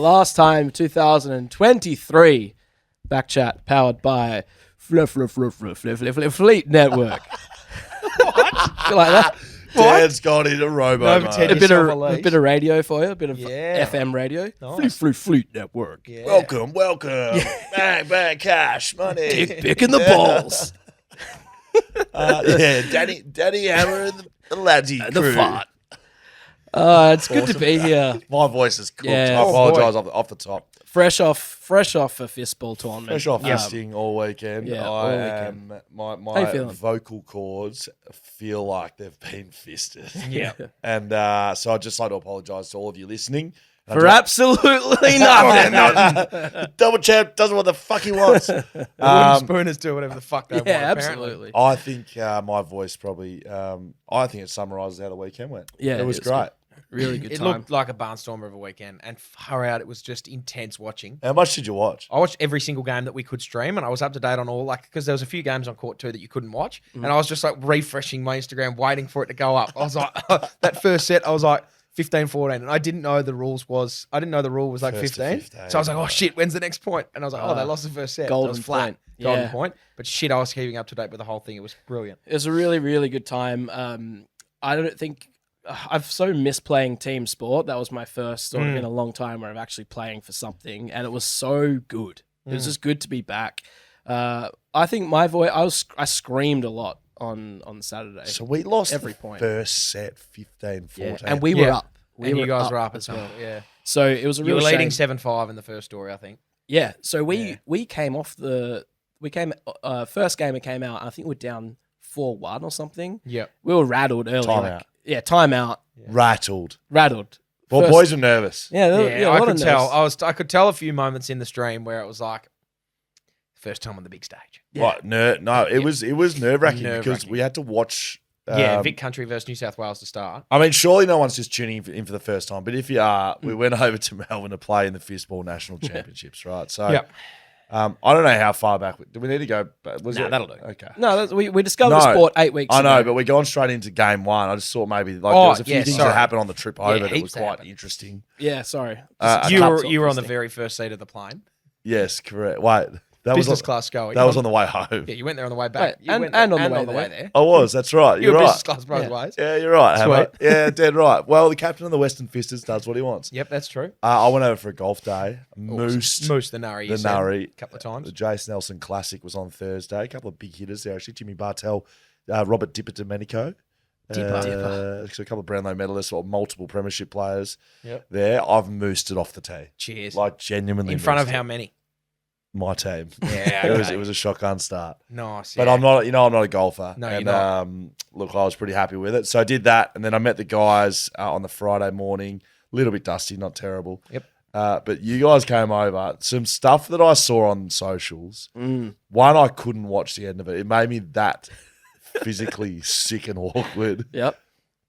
last time, 2023. BackChat powered by Fleet Network. What? You like that? Dad's got in a robo. A bit of radio for you, a bit of FM radio. Nice. Fleet Network. Yeah. Welcome. Bang, cash, money. Picking the balls. Danny Hammer and the ladsy And crew. the fart. It's good to be here. My voice is cooked. Yeah. I apologise off the top. Fresh off a fistball tournament. Fresh off fisting all weekend. Yeah, How you feeling? My vocal cords feel like they've been fisted. Yeah. And so I'd just like to apologise to all of you listening. For absolutely nothing. Double champ does what the fuck he wants. Wooden spooners do whatever the fuck they want. Apparently. Absolutely. I think my voice probably, I think it summarises how the weekend went. Yeah, it was great. Really good It time. looked like a barnstormer of a weekend, and far out, it was just intense watching. How much did you watch? I watched every single game that we could stream, and I was up to date on all, because there was a few games on court too that you couldn't watch, and I was just like refreshing my Instagram, waiting for it to go up. I was like, that first set, I was like 15-14, and I didn't know the rule was like First to 15. So I was like, oh shit, when's the next point? And I was like, they lost the first set. Golden It was flat. point. Golden Yeah. point. But shit, I was keeping up to date with the whole thing. It was brilliant. It was a really, really good time. I don't think I've so missed playing team sport. That was my first sort of in a long time where I'm actually playing for something, and it was so good. It was just good to be back. I think my voice, I screamed a lot on Saturday. So we lost every the point. first set 15-14. Yeah. And we were up. You guys were up as well. Yeah. So it was a You real were leading shame. 7-5 in the first story, I think. Yeah. So we came off first game it came out. I think we're down 4-1 or something. Yep. We were rattled early. Timeout. Timeout. Rattled. Rattled. Well, First- boys were nervous. Yeah, a I lot could of tell. nerves. I could tell a few moments in the stream where it was like first time on the big stage. Right, it was nerve wracking because Nerve-wracking. we had to watch. Vic Country versus New South Wales to start. I mean, surely no one's just tuning in for the first time, but if you are, we went over to Melbourne to play in the Fistball National Championships, right? So, I don't know how far back. Do we need to go? That'll do. Okay. No, we discovered the sport 8 weeks I ago. know, but we're going straight into game one. I just thought maybe there was a few things sorry. that happened on the trip over that heaps was that quite happened. interesting. Yeah, sorry. You were on the very first seat of the plane. Yes, correct. Wait, that Business was class Schoey. That was on the way home. Yeah, you went there on the way back. Wait, You and- went and there on the way there. I was. That's right. You You're were right. business class both ways. Yeah, you're right, Hammer. Sweet. Yeah, dead right. Well, the captain of the Western Fisters does what he wants. Yep, that's true. I went over for a golf day. Moose the Nurry. the Nurry. A couple of times. The Jason Nelson Classic was on Thursday. A couple of big hitters there, actually. Jimmy Bartell, Robert Dipper Domenico. So a couple of Brownlow medalists or multiple premiership players there. I've moosed it off the tee. Cheers. Like genuinely. In front of moosed how it. many? My team. Yeah, It was a shotgun start. Nice. But yeah. I'm not, I'm not a golfer. No, and, you're not. Look, I was pretty happy with it. So I did that, and then I met the guys on the Friday morning. A little bit dusty, not terrible. Yep. But you guys came over. Some stuff that I saw on socials. One, I couldn't watch the end of it. It made me that physically sick and awkward. Yep.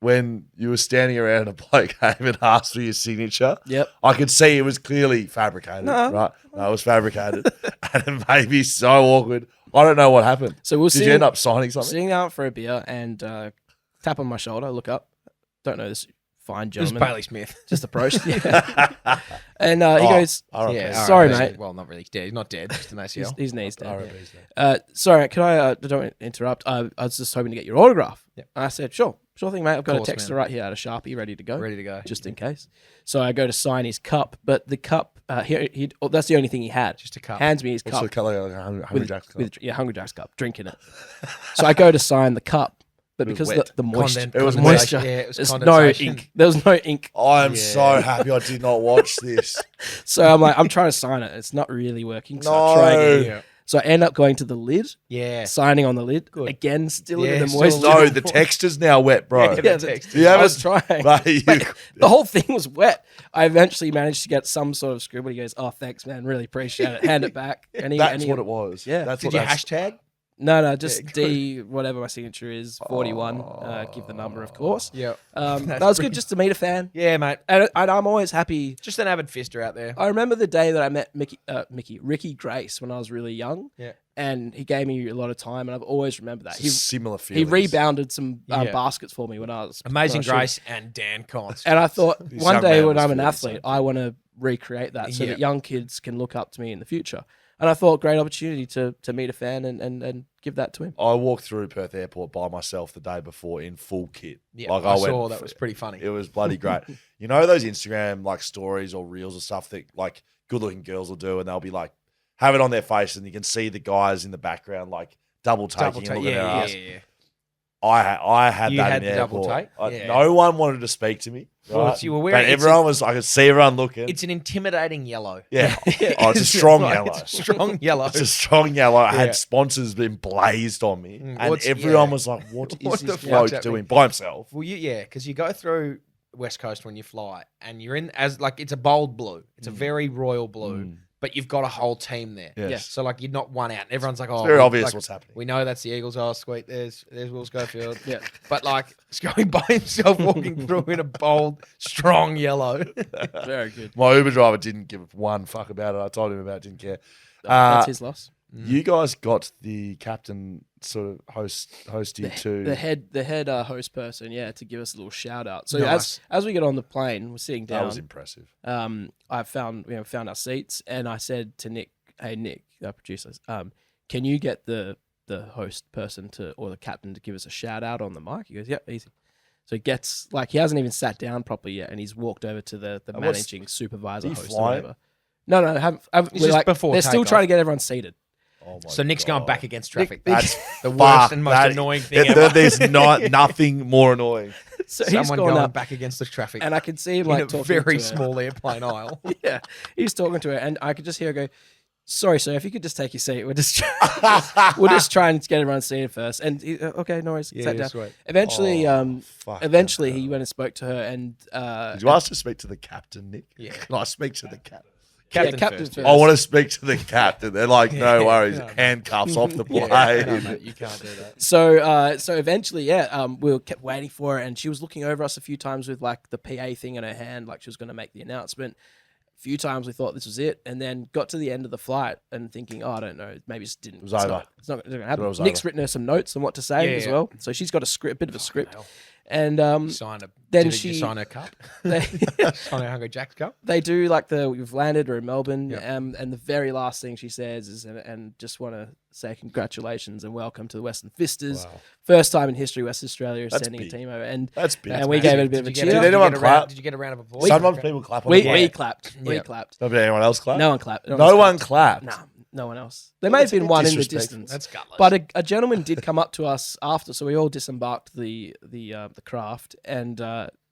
When you were standing around a bloke came and asked for your signature. Yep. I could see it was clearly fabricated, right? No, it was fabricated. And it made me so awkward. I don't know what happened. So we'll Did see. you end up signing something? Sitting out for a beer and tap on my shoulder, look up. Don't know this fine It was gentleman. Bailey Smith. Just approached. Yeah. And he goes, RIP. Sorry, RIP. mate. Well, not really. He's dead. He's not dead. Just an ACL. his knee's dead. RIP's there. Sorry, can I, don't interrupt. I was just hoping to get your autograph. Yep. And I said, sure thing, mate. I've got Course, a texter man. right here at a Sharpie ready to go. Ready to go. Just in case. So I go to sign his cup, but the cup, that's the only thing he had. Just a cup. Hands me his What's cup. the colour? Hungry Jack's cup. Hungry Jack's cup, drinking it. So I go to sign the cup, but It was because wet. the moisture, It was moisture, Yeah, it was there's no condensation. ink. There was no ink. I'm so happy I did not watch this. So I'm like, I'm trying to sign it. It's not really working. So I No. try again. Yeah. So I end up going to the lid, Yeah. signing on the lid. Good. Again, still Yeah, in the still moisture. No, the texture's now wet, bro. Yeah, Yeah, the text. You I haven't- was trying. Mate, Like, the whole thing was wet. I eventually managed to get some sort of scribble. He goes, "Oh, thanks, man. Really appreciate it." Hand it back. And that's what it was. Yeah. That's Did what you that's- hashtag? No, just Yeah, good. D, whatever my signature is, 41. Give the number, of course. Yeah. That That's was good brilliant. just to meet a fan. Yeah, mate. And I'm always happy. Just an avid fister out there. I remember the day that I met Ricky Grace when I was really young. Yeah. And he gave me a lot of time, and I've always remembered that. Similar He feelings. rebounded some Yeah. baskets for me when I was Amazing when I was Grace and Dan Const. And I thought This one young day man when was I'm an feeling athlete, something. I want to recreate that so that young kids can look up to me in the future. And I thought great opportunity to meet a fan and give that to him. I walked through Perth Airport by myself the day before in full kit. Yeah, I saw that was pretty funny. It was bloody great. You know those Instagram like stories or reels or stuff that like good looking girls will do, and they'll be like have it on their face, and you can see the guys in the background like double taking and looking at their ass. Yeah. I had You that had in the the double airport. take? Yeah. No one wanted to speak to me. Well, Right? you were wearing- but everyone was. I could see everyone looking. It's an intimidating yellow. Yeah. Oh, it's a strong yellow. It's a strong yellow. It's a strong yellow. I Yeah. had sponsors being blazed on me, and What's- everyone yeah. was like, "What is What this the bloke fuck's doing happening? by himself?" Well, because you go through West Coast when you fly, and you're in as like it's a bold blue. It's a very royal blue, but you've got a whole team there. Yes. Yeah. So like you're not one out. And everyone's like, oh, It's very obvious like, what's happening. We know that's the Eagles. Oh, sweet. There's Will Schofield. Yeah. But like Schoey by himself walking through in a bold, strong yellow. Very good. My Uber driver didn't give one fuck about it. I told him about it, didn't care. That's his loss. You guys got the captain sort of host you too. The head host person, to give us a little shout out. So Nice. as we get on the plane, we're sitting down. That was impressive. I found our seats, and I said to Nick, "Hey Nick, our producer, can you get the host person or the captain to give us a shout out on the mic?" He goes, "Yep, easy." So he gets he hasn't even sat down properly yet, and he's walked over to the managing supervisor did he host fly or whatever. No, It's we're just like, before they're still takeoff. trying to get everyone seated. Oh my So Nick's God. going back against traffic. That's the worst and most that- annoying thing ever. There's nothing more annoying. So he's Someone gone going up, back against the traffic. and I could see him in a talking very to her. small airplane aisle. Yeah, he's talking to her, and I could just hear her go, "Sorry, sir, if you could just take your seat. We'll just try and get everyone seated first." And he, okay, no worries. sat down. sweet. Eventually, Fuck eventually that. he went and spoke to her, and Did you ask to speak to the captain, Nick? Yeah. No, I speak to the captain. Captain captain's first. first. I want to speak to the captain. They're like, no worries, no. handcuffs off the plane. No, mate, you can't do that. So eventually, we kept waiting for her, and she was looking over us a few times with like the PA thing in her hand, like she was going to make the announcement. A few times we thought this was it, and then got to the end of the flight and thinking, oh, I don't know, maybe it just didn't. was over. It's not going to happen. It was Nick's over. written her some notes on what to say Yeah, as yeah. well, so she's got a bit of a script, hell. and Sign a, then did you she- sign a cup? they, Sign a Hungry Jack's cup? they do like we've landed, we're in Melbourne, Yep. and the very last thing she says is, and just want to say congratulations and welcome to the Western Fistas. Wow. First time in history West Australia is That's sending big. a team over, and That's big. and we gave it a bit of a Did you cheer. get Did anyone a round- clap? Did you get a round of applause? Sometimes people clap on We the plane. clapped. We Yeah. clapped. Did anyone else clap? No one clapped. No one clapped. No, no one else. There may have That's a been bit one in the disrespectful. distance. That's gutless. But a gentleman did come up to us after, so we all disembarked the craft, and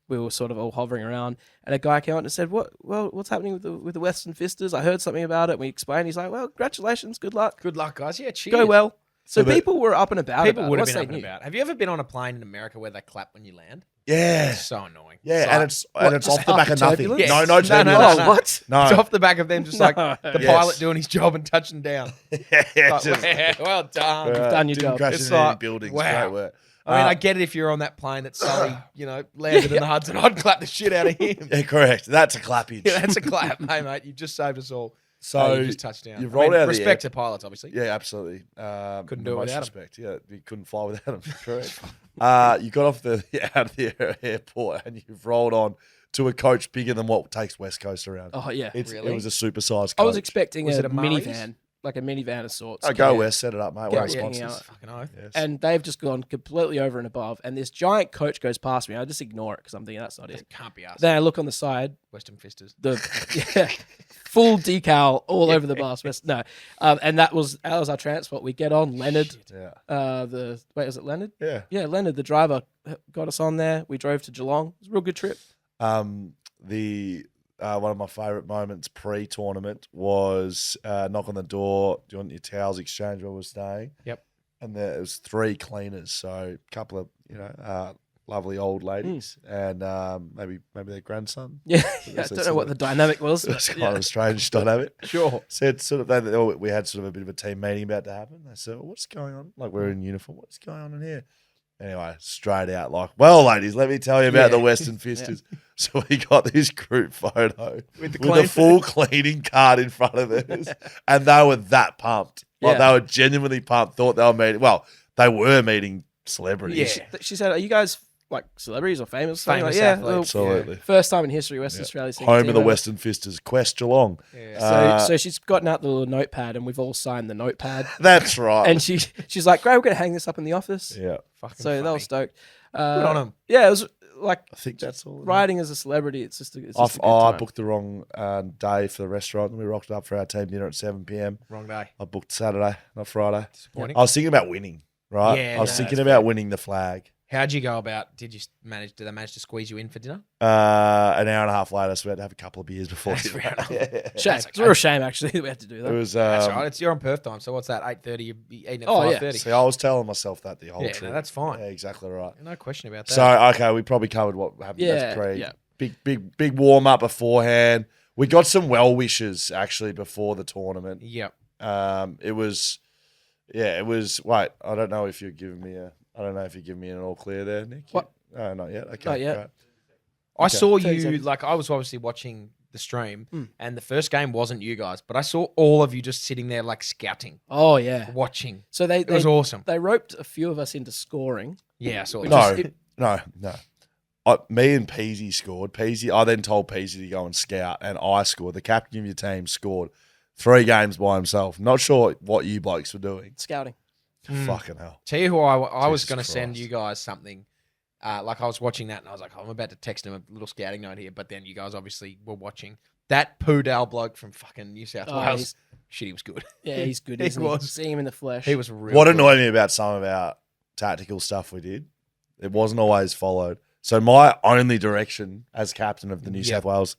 we were sort of all hovering around. And a guy came out and said, what's happening with the Western Fistas? I heard something about it." We explained. He's like, "Well, congratulations, good luck, Good luck, guys. Yeah, cheers. go well." So So people were up and about. People about would it have once been they up and knew. about. Have you ever been on a plane in America where they clap when you land? Yeah. It's so annoying. Yeah, like- and it's just off the back of after nothing. turbulence? No, no No, turbulence. no. What? No. It's off the back of them, just like No. the Yes. pilot doing his job and touching down. Yeah, Like, just- well done. You've done your didn't job. crash It's into any like, buildings. wow. Great work. I mean, I get it if you're on that plane that Sully, landed in the Hudson. I'd clap the shit out of him. Yeah, correct. That's a clappage. Yeah, that's a clap, mate. You just saved us all. So you just touched down. you've rolled out of the respect to pilots, obviously. Yeah, absolutely. Couldn't the do it most without 'em. respect. Yeah, you couldn't fly without them. Correct. You got off out of the airport and you've rolled on to a coach bigger than what takes West Coast around. Oh yeah. It really? was a supersized coach. I was expecting Was a it a Murray's? minivan, like a minivan of sorts. Oh, go West, set it up, mate. Get We're it sponsors. hanging out. Fucking oath. Yes. And they've just gone completely over and above. And this giant coach goes past me. I just ignore it because I'm thinking that's not it. It can't be us. Then I look on the side, Western Fistas. full decal all over the bus. No, and that was our transport. We get on Leonard. Yeah. Was it Leonard? Yeah. Yeah, Leonard, the driver, got us on there. We drove to Geelong. It was a real good trip. One of my favourite moments pre-tournament was knock on the door. Do you want your towels exchanged where we're staying? Yep. And there was 3 cleaners, so a couple of lovely old ladies, and maybe their grandson. Yeah, guess I don't that's know what the dynamic was. It's but kind of a strange dynamic. Sure. Said sort of we had sort of a bit of a team meeting about to happen. They said, "What's going on?" Like we're in uniform. What's going on in here? Anyway, straight out like, "Well, ladies, let me tell you about the Western Fistas." So we got this group photo with a full cleaning card in front of us, and they were that pumped. Like they were genuinely pumped. Thought they were meeting. Well, they were meeting celebrities. Yeah. She said, "Are you guys like celebrities or famous Famous like, athletes. well, Absolutely. first time in history Western Australia's seen a Home team of the ever. Western Fisters, Quest Geelong. Yeah. So she's gotten out the little notepad, and we've all signed the notepad. That's right. And she's like, "Great, we're gonna hang this up in the office." yeah, Fucking So they funny. were stoked. Good on them. Yeah, it was like I think that's all. riding as a celebrity. It's just a good I time. booked the wrong day for the restaurant, and we rocked it up for our team dinner at 7 p.m. Wrong day. I booked Saturday, not Friday. Disappointing. I was thinking about winning, right? Yeah, I was no, thinking that's about winning the flag. How'd you go about? Did they manage to squeeze you in for dinner? An hour and a half later, so we had to have a couple of beers before. That's dinner. fair enough. Yeah. Shame. It's a real shame actually that we had to do It that. was. That's right. You're on Perth time, so what's that? 8:30. You're eating at Oh, yeah. 5:30. See, I was telling myself that the whole Yeah, trip. no, that's fine. Yeah, exactly right. No question about that. So okay, we probably covered what happened. Yeah, That's pre. yeah. Big warm up beforehand. We got some well wishes actually before the tournament. Yep. It was. Wait, I don't know if you're giving me an all clear there, Nick. What? No, not yet. Okay, Not yet. Right. I saw 30 you, seconds. like, I was obviously watching the stream, Mm. and the first game wasn't you guys, but I saw all of you just sitting there, like, scouting, Oh yeah. watching. So It was awesome. they roped a few of us into scoring. Yeah, I saw Which that. is- No. Me and Peasy scored. I then told Peasy to go and scout, and I scored. The captain of your team scored 3 games by himself. Not sure what you blokes were doing. Scouting. Mm. Fucking hell. Tell you who I was Jesus going to send Christ. you guys something. Like, I was watching that, and I was like, I'm about to text him a little scouting note here, but then you guys obviously were watching. That Poodale bloke from fucking New South Oh, Wales, shit, he was good. Yeah, he's good. He Isn't was. Seeing him in the flesh. He was real What good. annoyed me about some of our tactical stuff we did, it wasn't always followed. So my only direction as captain of the New Yep. South Wales,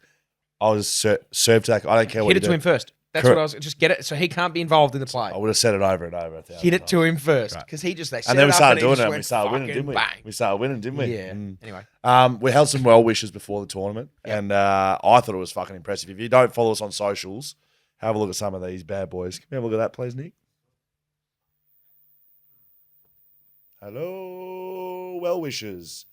I was serve tackle. I don't care what Hit you it to do. him first. That's Correct. what I was. Just get it so he can't be involved in the play. I would have said it over and over. 1,000 Hit it times. to him first Right. because he just they set And then it we up started and he doing just it. And we went started winning, fucking didn't we? Bang. We started winning, didn't we? Yeah. Mm. Anyway, We held some well wishes before the tournament, Yep. and I thought it was fucking impressive. If you don't follow us on socials, have a look at some of these bad boys. Can we have a look at that, please, Nick? Hello, well wishes.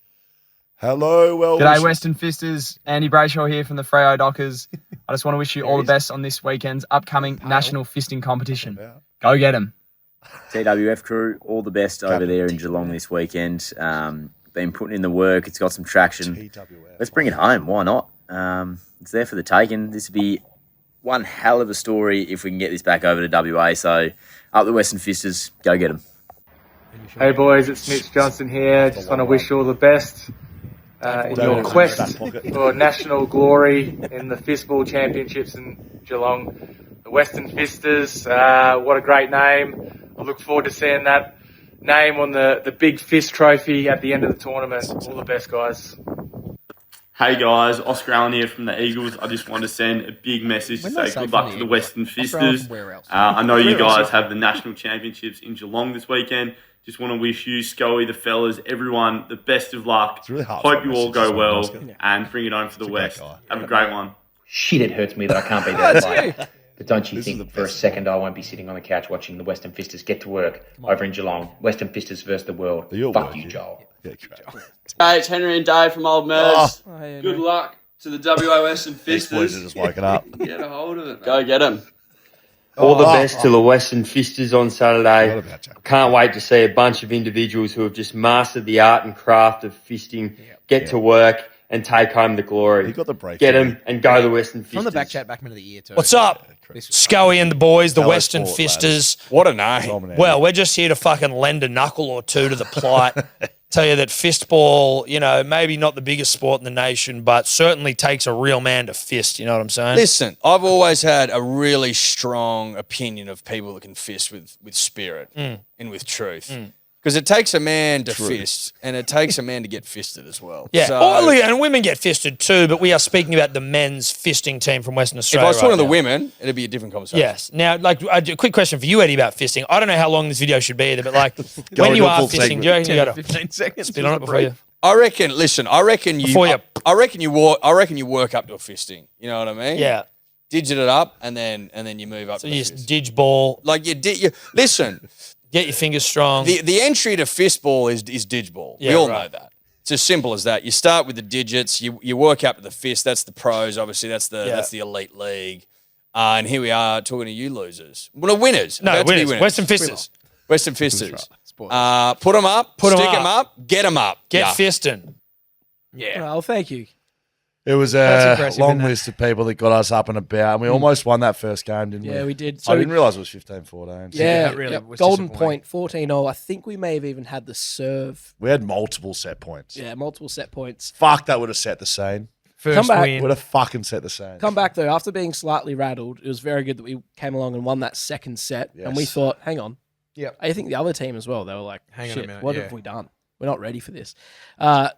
Hello, well G'day, wishes. Western Fisters. Andy Brayshaw here from the Freo Dockers. I just want to wish you all the best on this weekend's upcoming national fisting competition. Go get 'em. TWF crew, all the best over there in Geelong this weekend. Been putting in the work. It's got some traction. TWF. Let's bring it home. Why not? It's there for the taking. This would be one hell of a story if we can get this back over to WA. So up the Western Fisters, go get 'em. Hey boys, it's Mitch Johnson here. Just want to wish you all the best in Don't your want to quest back pocket. for national glory in the Fistball Championships in Geelong. The Western Fisters, what a great name. I look forward to seeing that name on the big fist trophy at the end of the tournament. All the best, guys. Hey guys, Oscar Allen here from the Eagles. I just want to send a big message to When they say say good from luck the to the Eagles, Western Oscar Allen Fisters. from where else? I know you Where else? guys have the national championships in Geelong this weekend. Just want to wish you, Schoey, the fellas, everyone, the best of luck. It's really hard Hope for you all messages go from well Oscar. and bring it home for the He's a great West. guy. Have a great one. Shit, it hurts me that I can't be there to play. But don't you think for a second I won't be sitting on the couch watching the Western Fisters get to work over in Geelong. Western Fisters versus the world. You're Fuck working. you, Joel. Yeah, great. Hey, it's Henry and Dave from Old Mers. Oh, yeah, Good no. luck to the WA Western These boys are Fisters. just woken up. Get a hold of it. Go get them. All the best to the Western Fisters on Saturday. What about you? Can't wait to see a bunch of individuals who have just mastered the art and craft of fisting get to work and take home the glory. He got the break. Get them and go the Western From the Fisters. BackChat Backman of the Year too. What's up? This was Schoey and the boys, the Hello, Western sport, Fisters. What a name. Dominating. Well, we're just here to fucking lend a knuckle or two to the plight. Tell you that fistball, maybe not the biggest sport in the nation, but certainly takes a real man to fist. You know what I'm saying? Listen, I've always had a really strong opinion of people that can fist with spirit and with truth. Because it takes a man to fist, and it takes a man to get fisted as well. Yeah. So, And women get fisted too, but we are speaking about the men's fisting team from Western if Australia. I was talking right to the now. women, it'd be a different conversation. Yes. Now, a quick question for you, Eddie, about fisting. I don't know how long this video should be either, but Go when you into a are full fisting, segment. do you reckon you got to 15 seconds. spit on it before you? I reckon. Listen, I reckon you. Before you- I reckon you work up to a fisting. You know what I mean? Yeah. Digit it up, and then you move up. So to you the just fist. didge ball, Like you listen. get your fingers strong. The entry to fistball is didgeball. Yeah, we all right. know that. It's as simple as that. You start with the digits. You work up to the fist. That's the pros. Obviously, that's the elite league. And here we are talking to you losers. Well, no, winners. No, About to be winners. Western Fisters. Western Fisters. boys. Put them up, Put 'em stick up. them up, get them up. Get Yeah. fisting. yeah. Well, thank you. It was That's a impressive, long isn't it? list of people that got us up and about, and we almost won that first game, didn't we? Yeah, we did. I didn't realise it was 15-14. Yeah, that really yep. was Golden disappointing. point, 14-0. I think we may have even had the serve. We had multiple set points. Yeah, multiple set points. Fuck, that would have set the scene. First Come back. win. Would have fucking set the scene. Come back, though, after being slightly rattled, it was very good that we came along and won that second set. And we Yes. thought, hang on. Yep. I think the other team as well, they were like, Hang on a shit, minute, what yeah. have we done? We're not ready for this.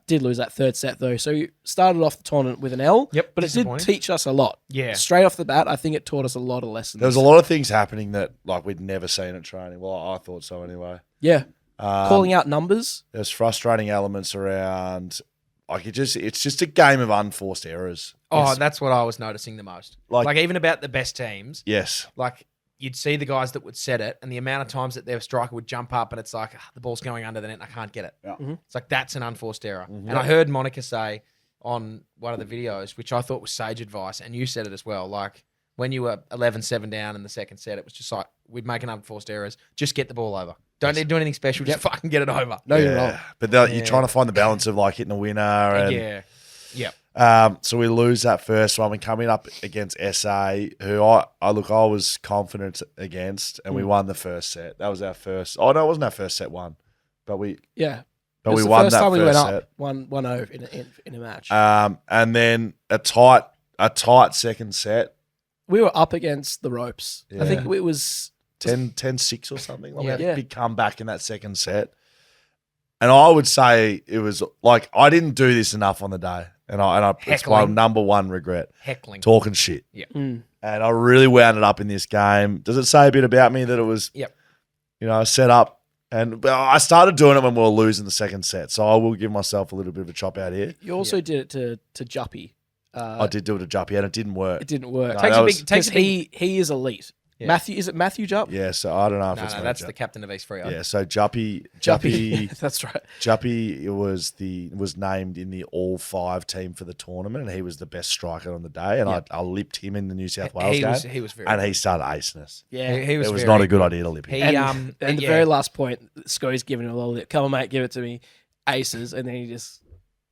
Did lose that third set, though. So we started off the tournament with an L. Yep, But it did disappointing. teach us a lot. Yeah. Straight off the bat, I think it taught us a lot of lessons. There was a lot of things happening that like we'd never seen at training. Well, I thought so anyway. Yeah. Calling out numbers. There's frustrating elements around. Like it's just a game of unforced errors. Oh, that's what I was noticing the most. Like- Like even about the best teams, Yes. like you'd see the guys that would set it, and the amount of times that their striker would jump up, and it's like the ball's going under the net, and I can't get it. Yeah. It's like that's an unforced error. And I heard Monica say on one of the videos, which I thought was sage advice, and you said it as well. Like when you were 11-7 down in the second set, it was just like we'd make an unforced errors, just get the ball over. Don't need to do anything special, just fucking get it over. No, you're wrong. But you're trying to find the balance of like hitting a winner. And, Yeah. Yep. So we lose that first one. We're coming up against SA, who I was confident against, and we won the first set. That was our first. Oh no, it wasn't our first set one, but we Yeah. but It was we the won first that time we first went set. up 1-0 in a match. And then a tight second set, We were up against the ropes. I think it was 10-6 or something. Like we had Yeah. a big comeback in that second set. And I would say it was like I didn't do this enough on the day, and it's my Heckling. number one regret. Heckling. Talking shit. Yeah. Mm. And I really wound it up in this game. Does it say a bit about me that it was, Yep. set up? And I started doing it when we were losing the second set, so I will give myself a little bit of a chop out here. You also did it to Juppy. I did do it to Juppy, and it didn't work. It didn't work. No, Takes that a was- big. Takes Because a big. he is elite. Yeah. Matthew, is it Matthew Jupp? Yeah, so I don't know if No, it's that's Jupp. the captain of East Freo. Yeah, so Juppy, That's right. Juppy was named in the All 5 team for the tournament, and he was the best striker on the day. And Yep. I lipped him in the New South Wales game, He was very. and he started acing us. Yeah. He was. It was very not a good idea to lip him. He And the yeah. very last point, Schoey's giving him a little lip. Come on, mate, give it to me. Aces. And then he just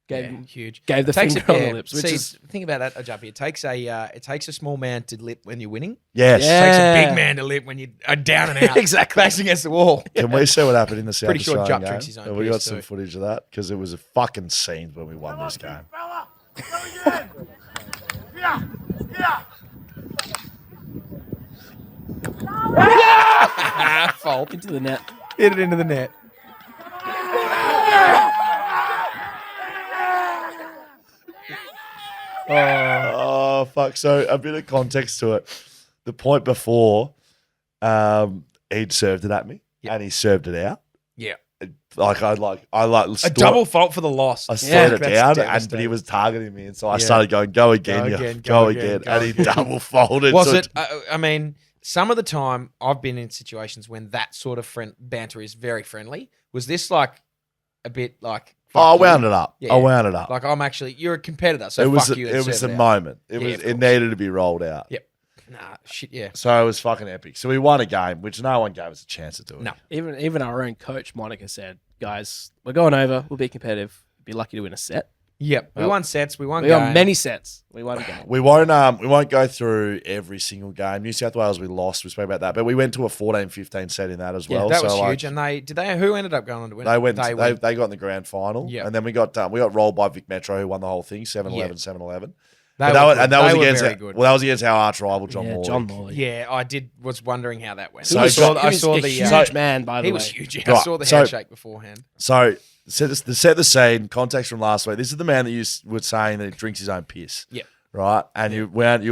gave him huge. gave the Takes finger on the lips, which see, is think about that, Ajapi. It takes a small man to lip when you're winning. Yes. Yeah. It takes a big man to lip when you are down and out. Exactly. Backs against the wall. Can we see what happened in the South Pretty sure Australian Jupp drinks game? his own Have we got piss some too. footage of that? Because it was a fucking scene when we won this game. Fault. into the net. Hit it into the net. Oh, fuck. So a bit of context to it. The point before, he'd served it at me, and he served it out. Yeah. A Double fault for the loss. I slowed it That's down, but he devastating. was targeting me, and so I Yeah. started going, "Go again, Go go again, again," go and he again. double folded. Was so it? I mean, some of the time I've been in situations when that sort of banter is very friendly. Was this like a bit like? Oh, I fuck you? wound it up. Yeah. I wound it up. Like I'm actually, you're a competitor, so it was fuck you. and it was serve the out. moment. It Yeah, was of it course. needed to be rolled out. Yep. Nah, shit. Yeah. So it was fucking epic. So we won a game, which no one gave us a chance to do it. No. Even our own coach, Monica, said, guys, we're going over. We'll be competitive. Be lucky to win a set. Yep. We Well, won sets. We won. We won games. many sets. We won a game. We won't go through every single game. New South Wales, we lost. We spoke about that, but we went to a 14-15 set in that as well. That was so huge. And who ended up going on to win? They went. They They got in the grand final, Yep. and then we got rolled by Vic Metro, who won the whole thing, 7-11, Yeah. 7-11. They That were was, and that good. was They were against very good. that was against our arch rival John Yeah, Morley. John Morley. Yeah, I was wondering how that went. So I he saw was a the huge man, by the he way. was huge. Yeah, Right, I saw the so- handshake beforehand. So set the scene. Context from last week. This is the man that you were saying that he drinks his own piss. Yeah. Right, and you went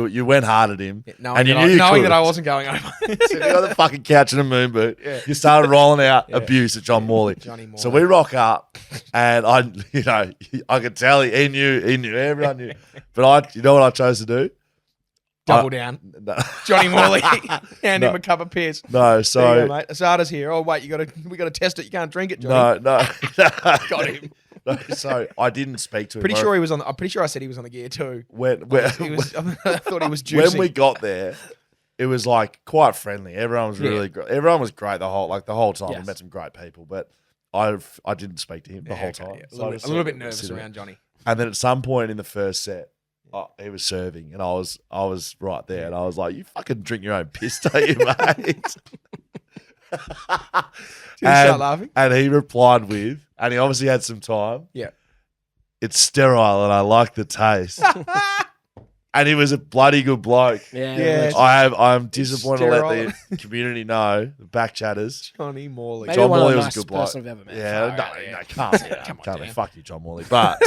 hard at him, Knowing and you that knew you knowing that could've. I wasn't going over. Sitting on the fucking couch in a moon boot. Yeah. You started rolling out abuse at John Morley. Johnny Morley. So we rock up, and I could tell he knew, everyone knew. But you know what I chose to do? Double down. No, Johnny Morley. Hand him a cup of piss. no, There you so go, mate. Asada's here. Oh wait, we got to test it. You can't drink it, Johnny. no. Got him. No, so I didn't speak to him. Pretty sure he was on. I'm pretty sure I said he was on the gear too. when He was, I thought he was when juicy. we got there, it was like quite friendly. Everyone was really great. Everyone was great the whole time. Yes. We met some great people, but I didn't speak to him the whole time. Yeah. So I A just little sort bit of nervous sitting there. around Johnny. And then at some point in the first set, he was serving, and I was right there, and I was like, "You fucking drink your own piss, don't you, mate?" Did he start laughing? And he replied with, and he obviously had some time. Yeah. It's sterile, and I like the taste. And he was a bloody good bloke. Yeah. I'm disappointed to let sterile. the community know, the back chatters. Johnny Morley. Maybe John one of Morley the was a nicest good bloke. person I've ever met. Yeah, Far no, out. can't be. Dan. Fuck you, John Morley. But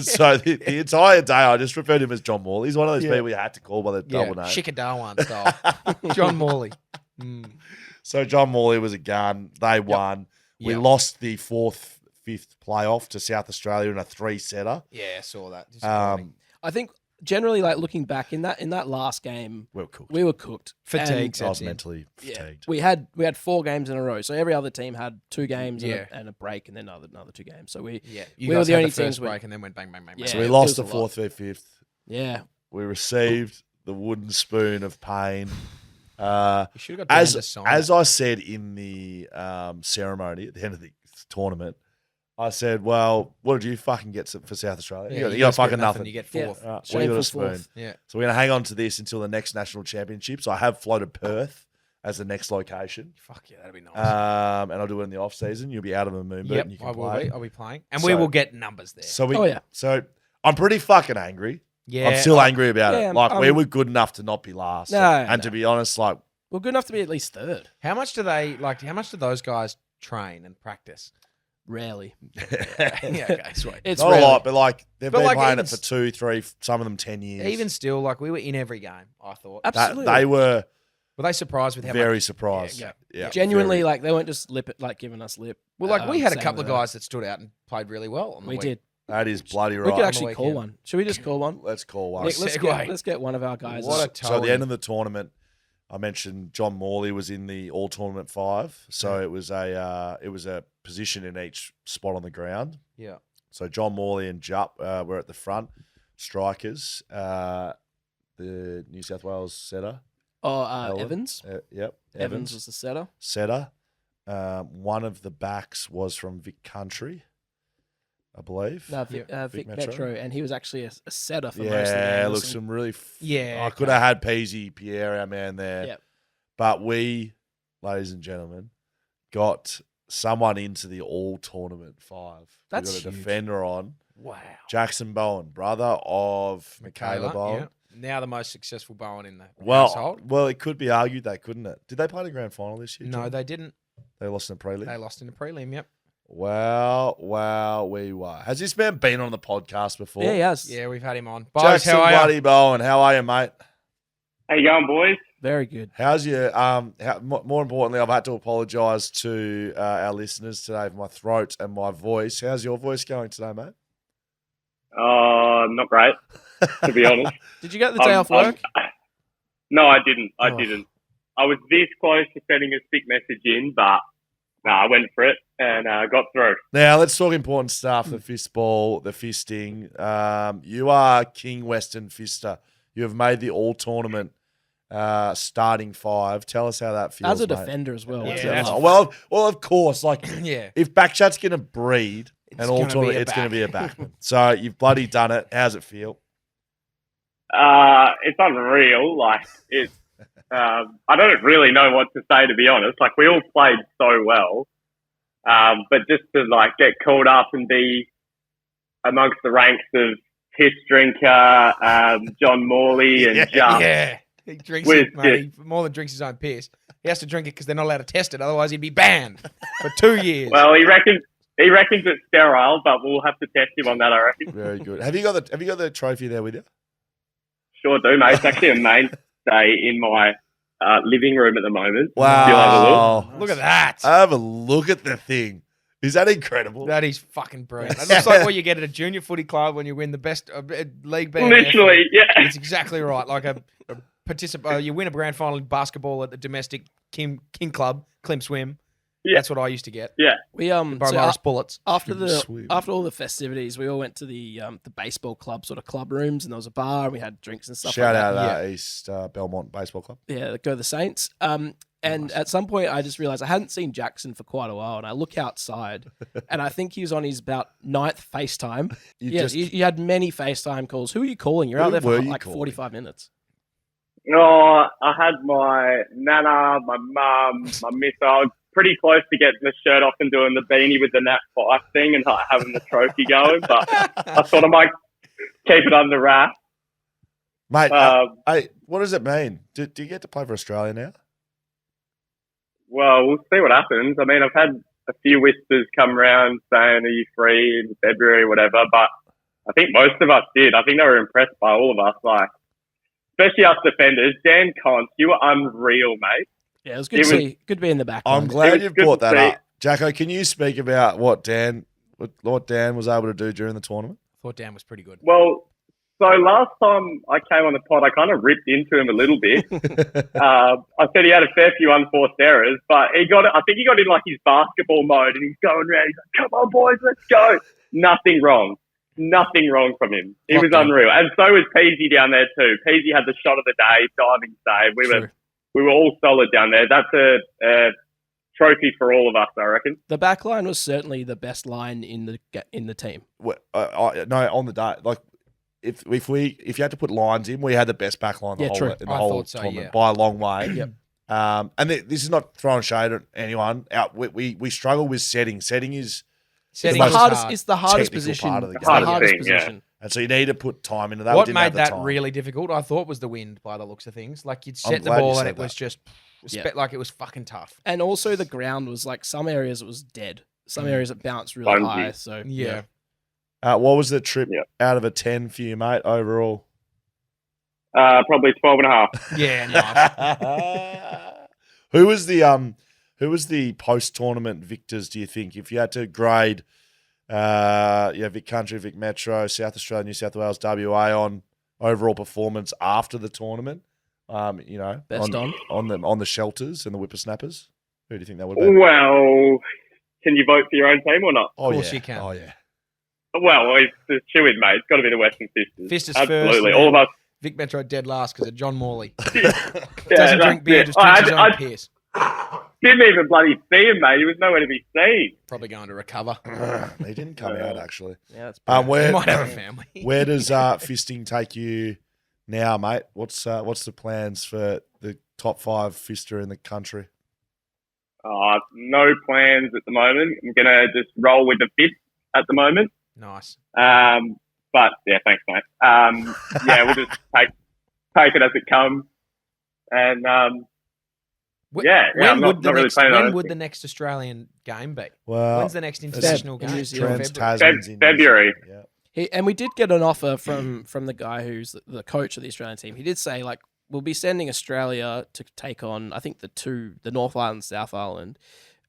so the entire day, I just referred to him as John Morley. He's one of those people you had to call by the double name. Shikadawan style. John Morley. So John Morley was a gun. They won. We Yep. lost the fifth playoff to South Australia in a 3-setter. Yeah, I saw that. Disappointing. I think generally, like looking back in that last game, We were cooked. we were cooked. Fatigue. I was sets in. mentally Yeah, fatigued. we had 4 games in a row. So every other team had 2 games Yeah. and a break, and then another 2 games. So we Yeah, we you were guys the had only the first teams break and then went bang, bang, bang, bang. Yeah. So we it lost was the a lot. 4th, 5th, 5th. yeah. We received the wooden spoon of pain. You should have got Dan to sign As it. I said in the ceremony at the end of the tournament, I said, "Well, what did you fucking get for South Australia? Yeah, you got guys get fucking nothing. You get Yeah. fourth. Right, well, you Shameful got a spoon. fourth. Yeah. So we're going to hang on to this until the next national championships. I have floated Perth as the next location, Fuck yeah, that'd be nice. and I'll do it in the off season. You'll be out of a moonboot Yep, and you can I will play. be. I'll be playing, and So- we will get numbers there. So Oh, yeah. So I'm pretty fucking angry. Yeah, I'm still angry about yeah, it. Like we I'm- were good enough to not be last. No, and no. to be honest, like We're good enough to be at least third. How much do they like? How much do those guys train and practice? Rarely. Yeah, okay, sweet. It's not rarely. a lot, but like they've But been like playing even it for 2, 3, some of them 10 years. Even still, like we were in every game. I thought. Absolutely. They were Were they surprised with how very much? surprised. Yeah, Yeah, Genuinely, very. like they weren't just giving us lip. Well, like we had a saying couple of that. guys that stood out and played really well. On the We week. did. That is bloody We right. could actually call weekend. one. Should we just call one? Let's call one. Nick, Segue. let's get one of our guys. What a So at the toe end of the tournament, I mentioned John Morley was in the all tournament 5. So it was a position in each spot on the ground. Yeah. So John Morley and Jupp were at the front, strikers. The New South Wales setter. Ellen. Evans. Yep. Evans was the setter. Setter. One of the backs was from Vic Country, I believe. No, Vic Metro, and he was actually a setter for most of the Yeah, games. look, some really. Yeah, I could have had Peasy Pierre, our man there. Yep. But we, ladies and gentlemen, got someone into the all tournament 5. That's we got a huge. defender on. Wow. Jackson Bowen, brother of Michaela Bowen. yeah. Now the most successful Bowen in the Well, household. well, it could be argued that, couldn't it? Did they play the grand final this year? No, John? they didn't. They lost in the prelim. They lost in the prelim. Yep. Wow, we were. Has this man been on the podcast before? Yeah, he has. Yeah, we've had him on. Boys, Jackson how are you? Bloody Bowen, how are you, mate? How you going, boys? Very good. How's your more importantly, I've had to apologise to our listeners today for my throat and my voice. How's your voice going today, mate? Not great, to be honest. Did you get the day off work? No, I didn't. I was this close to sending a sick message in, but no, I went for it and got through. Now let's talk important stuff. The fistball, the fisting. You are King Western Fister. You have made the all tournament starting 5. Tell us how that feels. As a mate. defender as well. Yeah, well, of course. Like, Yeah. if BackChat's going to breed an all gonna be tournament, a it's going to be a back. backman. So you've bloody done it. How's it feel? It's unreal. Like it's. I don't really know what to say, to be honest. Like we all played so well, but just to like get called up and be amongst the ranks of piss drinker, John Morley and Jupp. Yeah. He drinks With it, mate. He more than drinks his own piss. He has to drink it because they're not allowed to test it. Otherwise, he'd be banned for 2 years. Well, he reckons it's sterile, but we'll have to test him on that, I reckon. Very good. Have you got the trophy there with you? Sure do, mate. It's actually a mainstay in my living room at the moment. Wow. You'll have a look. Look at that. Have a look at the thing. Is that incredible? That is fucking brilliant. It looks like what you get at a junior footy club when you win the best league. Literally, yeah. It's exactly right. Like a participant, you win a grand final in basketball at the domestic King Club, Clem Swim. That's what I used to get. Yeah. We Morris bullets. after all the festivities, we all went to the baseball club sort of club rooms, and there was a bar, and we had drinks and stuff. Shout like out that. East Belmont Baseball Club. Yeah, go the Saints. And at some point, I just realized I hadn't seen Jackson for quite a while, and I look outside, and I think he was on his about 9th FaceTime. You had many FaceTime calls. Who are you calling? You're out there for like 45 minutes. Oh, I had my nana, my mum, my miss. I was pretty close to getting the shirt off and doing the beanie with the Nat 5 thing and having the trophy going, but I thought I might keep it under wraps. Mate, hey, what does it mean? Do you get to play for Australia now? Well, we'll see what happens. I mean, I've had a few whispers come around saying, are you free in February or whatever, but I think most of us did. I think they were impressed by all of us, like, especially us defenders. Dan Const, you were unreal, mate. Yeah, it was good to be in the back line. I'm glad you brought that up. Jacko, can you speak about what Dan was able to do during the tournament? I thought Dan was pretty good. Well, so last time I came on the pod, I kind of ripped into him a little bit. I said he had a fair few unforced errors, but I think he got in like his basketball mode and he's going around. He's like, come on, boys, let's go. Nothing wrong from him. He was unreal. And so was Peasy down there too. Peasy had the shot of the day, diving save. We were all solid down there. That's a trophy for all of us, I reckon. The back line was certainly the best line in the team. No, on the day, like if you had to put lines in, we had the best back line in the whole tournament by a long way. Yep. And this is not throwing shade at anyone. We struggle with setting. Setting is the hardest position. Part of the it's the hardest position. Yeah. And so you need to put time into that. What made that really difficult, I thought, was the wind by the looks of things. Like you'd set the ball and it was just like it was fucking tough. And also the ground was like some areas it was dead. Some areas it bounced really high. So yeah. What was the trip out of a 10 for you, mate, overall? Probably 12.5. Yeah, nice. Who was the post-tournament victors, do you think? If you had to grade Vic Country, Vic Metro, South Australia, New South Wales, WA on overall performance after the tournament, best on the shelters and the whippersnappers, who do you think that would have been? Well, can you vote for your own team or not? Of course you can. Oh, yeah. Well, it's a chew-in, mate. It's got to be the Western Fisters. Fisters absolutely. First, all of us. Vic Metro dead last because of John Morley. Doesn't drink beer, just drinks his own piss. Didn't even bloody see him, mate. He was nowhere to be seen. Probably going to recover. He didn't come out, actually. Yeah, that's he might have a family. Where does fisting take you now, mate? What's the plans for the top 5 fister in the country? No plans at the moment. I'm going to just roll with the fist at the moment. Nice. But, yeah, thanks, mate. We'll just take it as it comes. And, when would the next Australian game be? Well, when's the next international game? February. Yeah. And we did get an offer from the guy who's the coach of the Australian team. He did say, like, we'll be sending Australia to take on, I think, the North Island, South Island,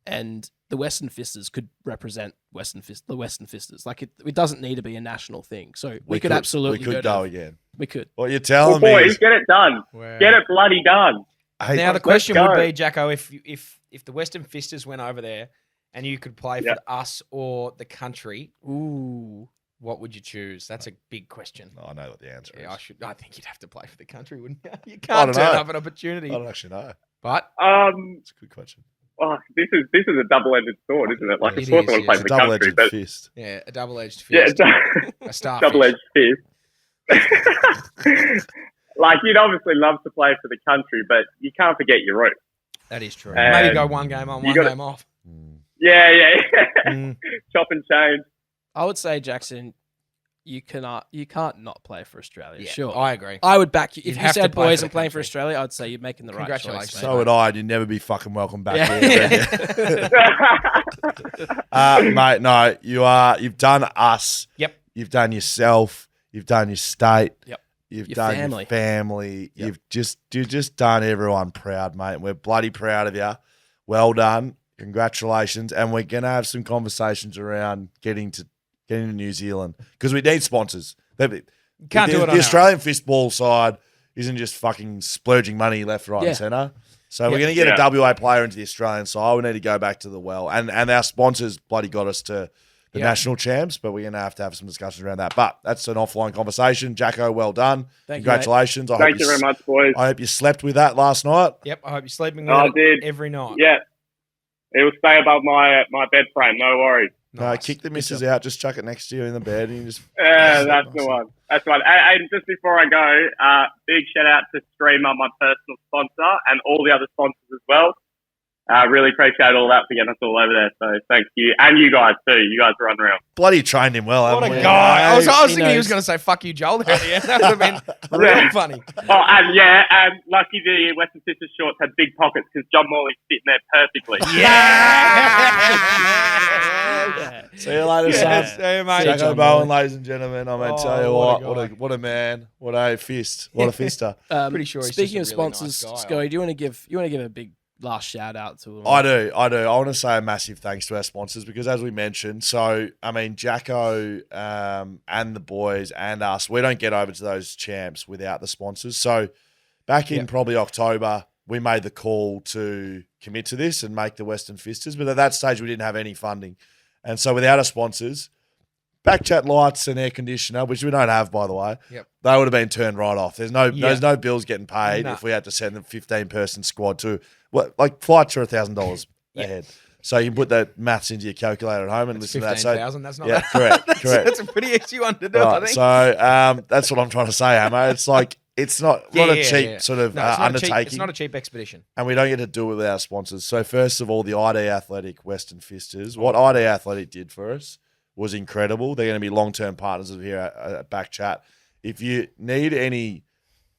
and the Western Fisters could represent the Western Fisters. Like, it doesn't need to be a national thing. So we could absolutely go again. We could. What you're telling me is... get it done. Wow. Get it bloody done. Now, the question would be, Jacko, if the Western Fisters went over there and you could play for us or the country, what would you choose? That's a big question. I know what the answer is. I think you'd have to play for the country, wouldn't you? You can't turn up an opportunity. I don't actually know. But it's a good question. Oh, this is a double-edged sword, isn't it? Like, of course I want to play for the country, but fist. Yeah, a double-edged fist. Yeah, a star double-edged fist. Like, you'd obviously love to play for the country, but you can't forget your roots. That is true. Maybe go one game on, one game off. Yeah. Chop and change. I would say, Jackson, you can't not play for Australia. Yeah, sure. I agree. I would back you. If You'd you have to said, play boys, for I'm the playing for country. Australia, I'd say you're making the right choice. Congratulations. So would I. You'd never be fucking welcome back here. Mate, no, you are. You've done us. Yep. You've done yourself. You've done your state. Yep. You've Your done family. your family. Yep. You've just done everyone proud, mate. And we're bloody proud of you. Well done. Congratulations. And we're gonna have some conversations around getting to New Zealand because we need sponsors. Can't do it on the Australian fistball side isn't just fucking splurging money left, right, and centre. So we're going to get a WA player into the Australian side. We need to go back to the well. And our sponsors bloody got us to the national champs, but we're going to have some discussions around that. But that's an offline conversation. Jacko, well done. Congratulations. Thank you very much, boys. I hope you slept with that last night. Yep, I hope you're sleeping with it every night. Yeah. It will stay above my bed frame, no worries. No, kick the missus out. Just chuck it next to you in the bed, and you just. That's the one. That's one. And just before I go, big shout out to Streamer, my personal sponsor, and all the other sponsors as well. Really appreciate all that for getting us all over there. So thank you, and you guys too. You guys are unreal. Bloody trained him well. What a guy! I was thinking he was going to say "fuck you, Joel." There at the end. That would have been real funny. Oh, and lucky the Western Sisters shorts had big pockets because John Morley's sitting there perfectly. See you later, son. See you, mate. Jacko Bowen, ladies and gentlemen. I'm going to tell you what a man, what a fist, what a fister. Pretty sure. Speaking of sponsors, nice Schoey, do you want to give a big last shout out to them? I do. I want to say a massive thanks to our sponsors because, as we mentioned, Jacko and the boys and us, we don't get over to those champs without the sponsors. So back in probably October, we made the call to commit to this and make the Western Fisters, but at that stage we didn't have any funding. And so without our sponsors, BackChat lights and air conditioner, which we don't have, by the way, they would have been turned right off. There's no bills getting paid if we had to send a 15-person squad to flights are $1,000 a head. So you can put that maths into your calculator at home and listen to that. So 15,000. That's not bad. Correct. That's a pretty easy one to do. I think. So that's what I'm trying to say, Hammer. It's like it's not a cheap sort of undertaking. It's not a cheap expedition, and we don't get to do it with our sponsors. So first of all, the ID Athletic Western Fisters. What ID Athletic did for us was incredible. They're going to be long-term partners of here at BackChat. If you need any,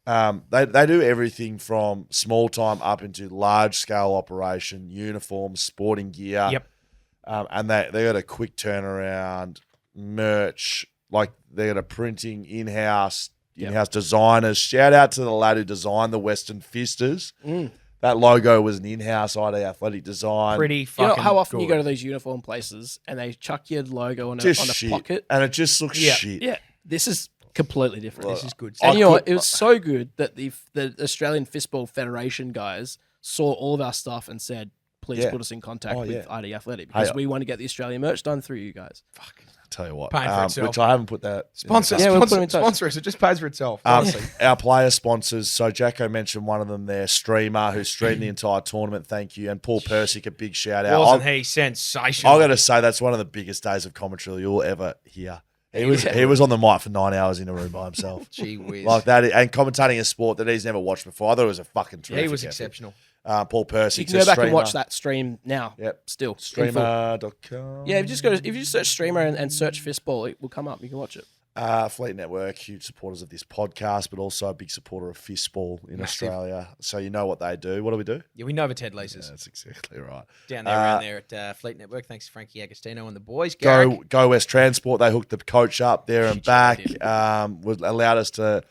they do everything from small time up into large-scale operation, uniforms, sporting gear. Yep. And they got a quick turnaround, merch, like they got a printing in-house designers. Shout out to the lad who designed the Western Fisters. That logo was an in-house ID Athletic design. Pretty fucking how often good. you go to those uniform places and they chuck your logo on a shit. pocket? And it just looks shit. Yeah, this is completely different. This is good. And you know what? It was so good that the Australian Fistball Federation guys saw all of our stuff and said, please put us in contact with ID Athletic because we want to get the Australian merch done through you guys. Fuck. Tell you what, Paying for itself. which I haven't put that sponsor us. It just pays for itself. Our player sponsors. So Jacko mentioned one of them there, Streamer, who streamed the entire tournament. Thank you, and Paul Persick, a big shout out. Wasn't he sensational? I got to say that's one of the biggest days of commentary you'll ever hear. He was on the mic for 9 hours in a room by himself. Gee whiz. Like that, and commentating a sport that he's never watched before. I thought it was a fucking terrific. He was exceptional. Paul Percy. You can go back and watch that stream now. Yep. Still. Streamer.com. Yeah, if you just search streamer and search Fistball, it will come up. You can watch it. Fleet Network, huge supporters of this podcast, but also a big supporter of Fistball in Australia. So you know what they do. What do we do? Yeah, we novated leases. Yeah, that's exactly right. Down there, around there at Fleet Network. Thanks to Frankie Agostino and the boys. Go West Transport. They hooked the coach up there and back. Allowed us to,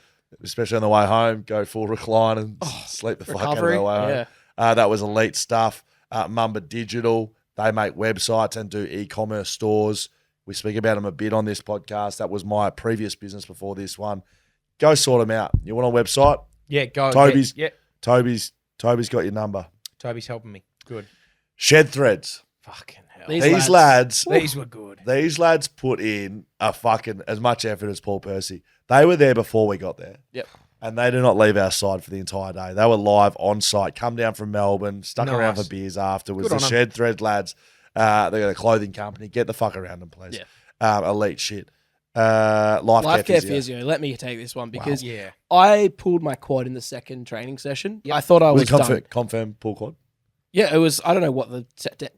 especially on the way home, go full recline and sleep the fuck out of the way home. That was elite stuff. Mumba Digital, they make websites and do e-commerce stores. We speak about them a bit on this podcast. That was my previous business before this one. Go sort them out. You want a website? Yeah, go. Toby's got your number. Toby's helping me. Good. Shed Threads. Fucking hell. These lads. These were good. These lads put in a fucking as much effort as Paul Percy. They were there before we got there. Yep. And they do not leave our side for the entire day. They were live on site, come down from Melbourne, stuck around for beers afterwards. The Shed Thread lads, they got a clothing company. Get the fuck around them, please. Yeah. Elite shit. Life Care Physio. Let me take this one because I pulled my quad in the second training session. Yep. I thought I was done. Confirm pull quad? Yeah, it was. I don't know what the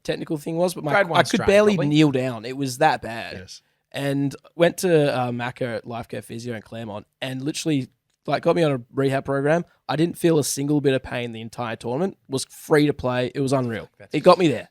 technical thing was, but I could barely kneel down. It was that bad. Yes. And went to Macca at Life Care Physio in Claremont and literally got me on a rehab program. I didn't feel a single bit of pain the entire tournament. Was free to play. It was unreal. It got me there.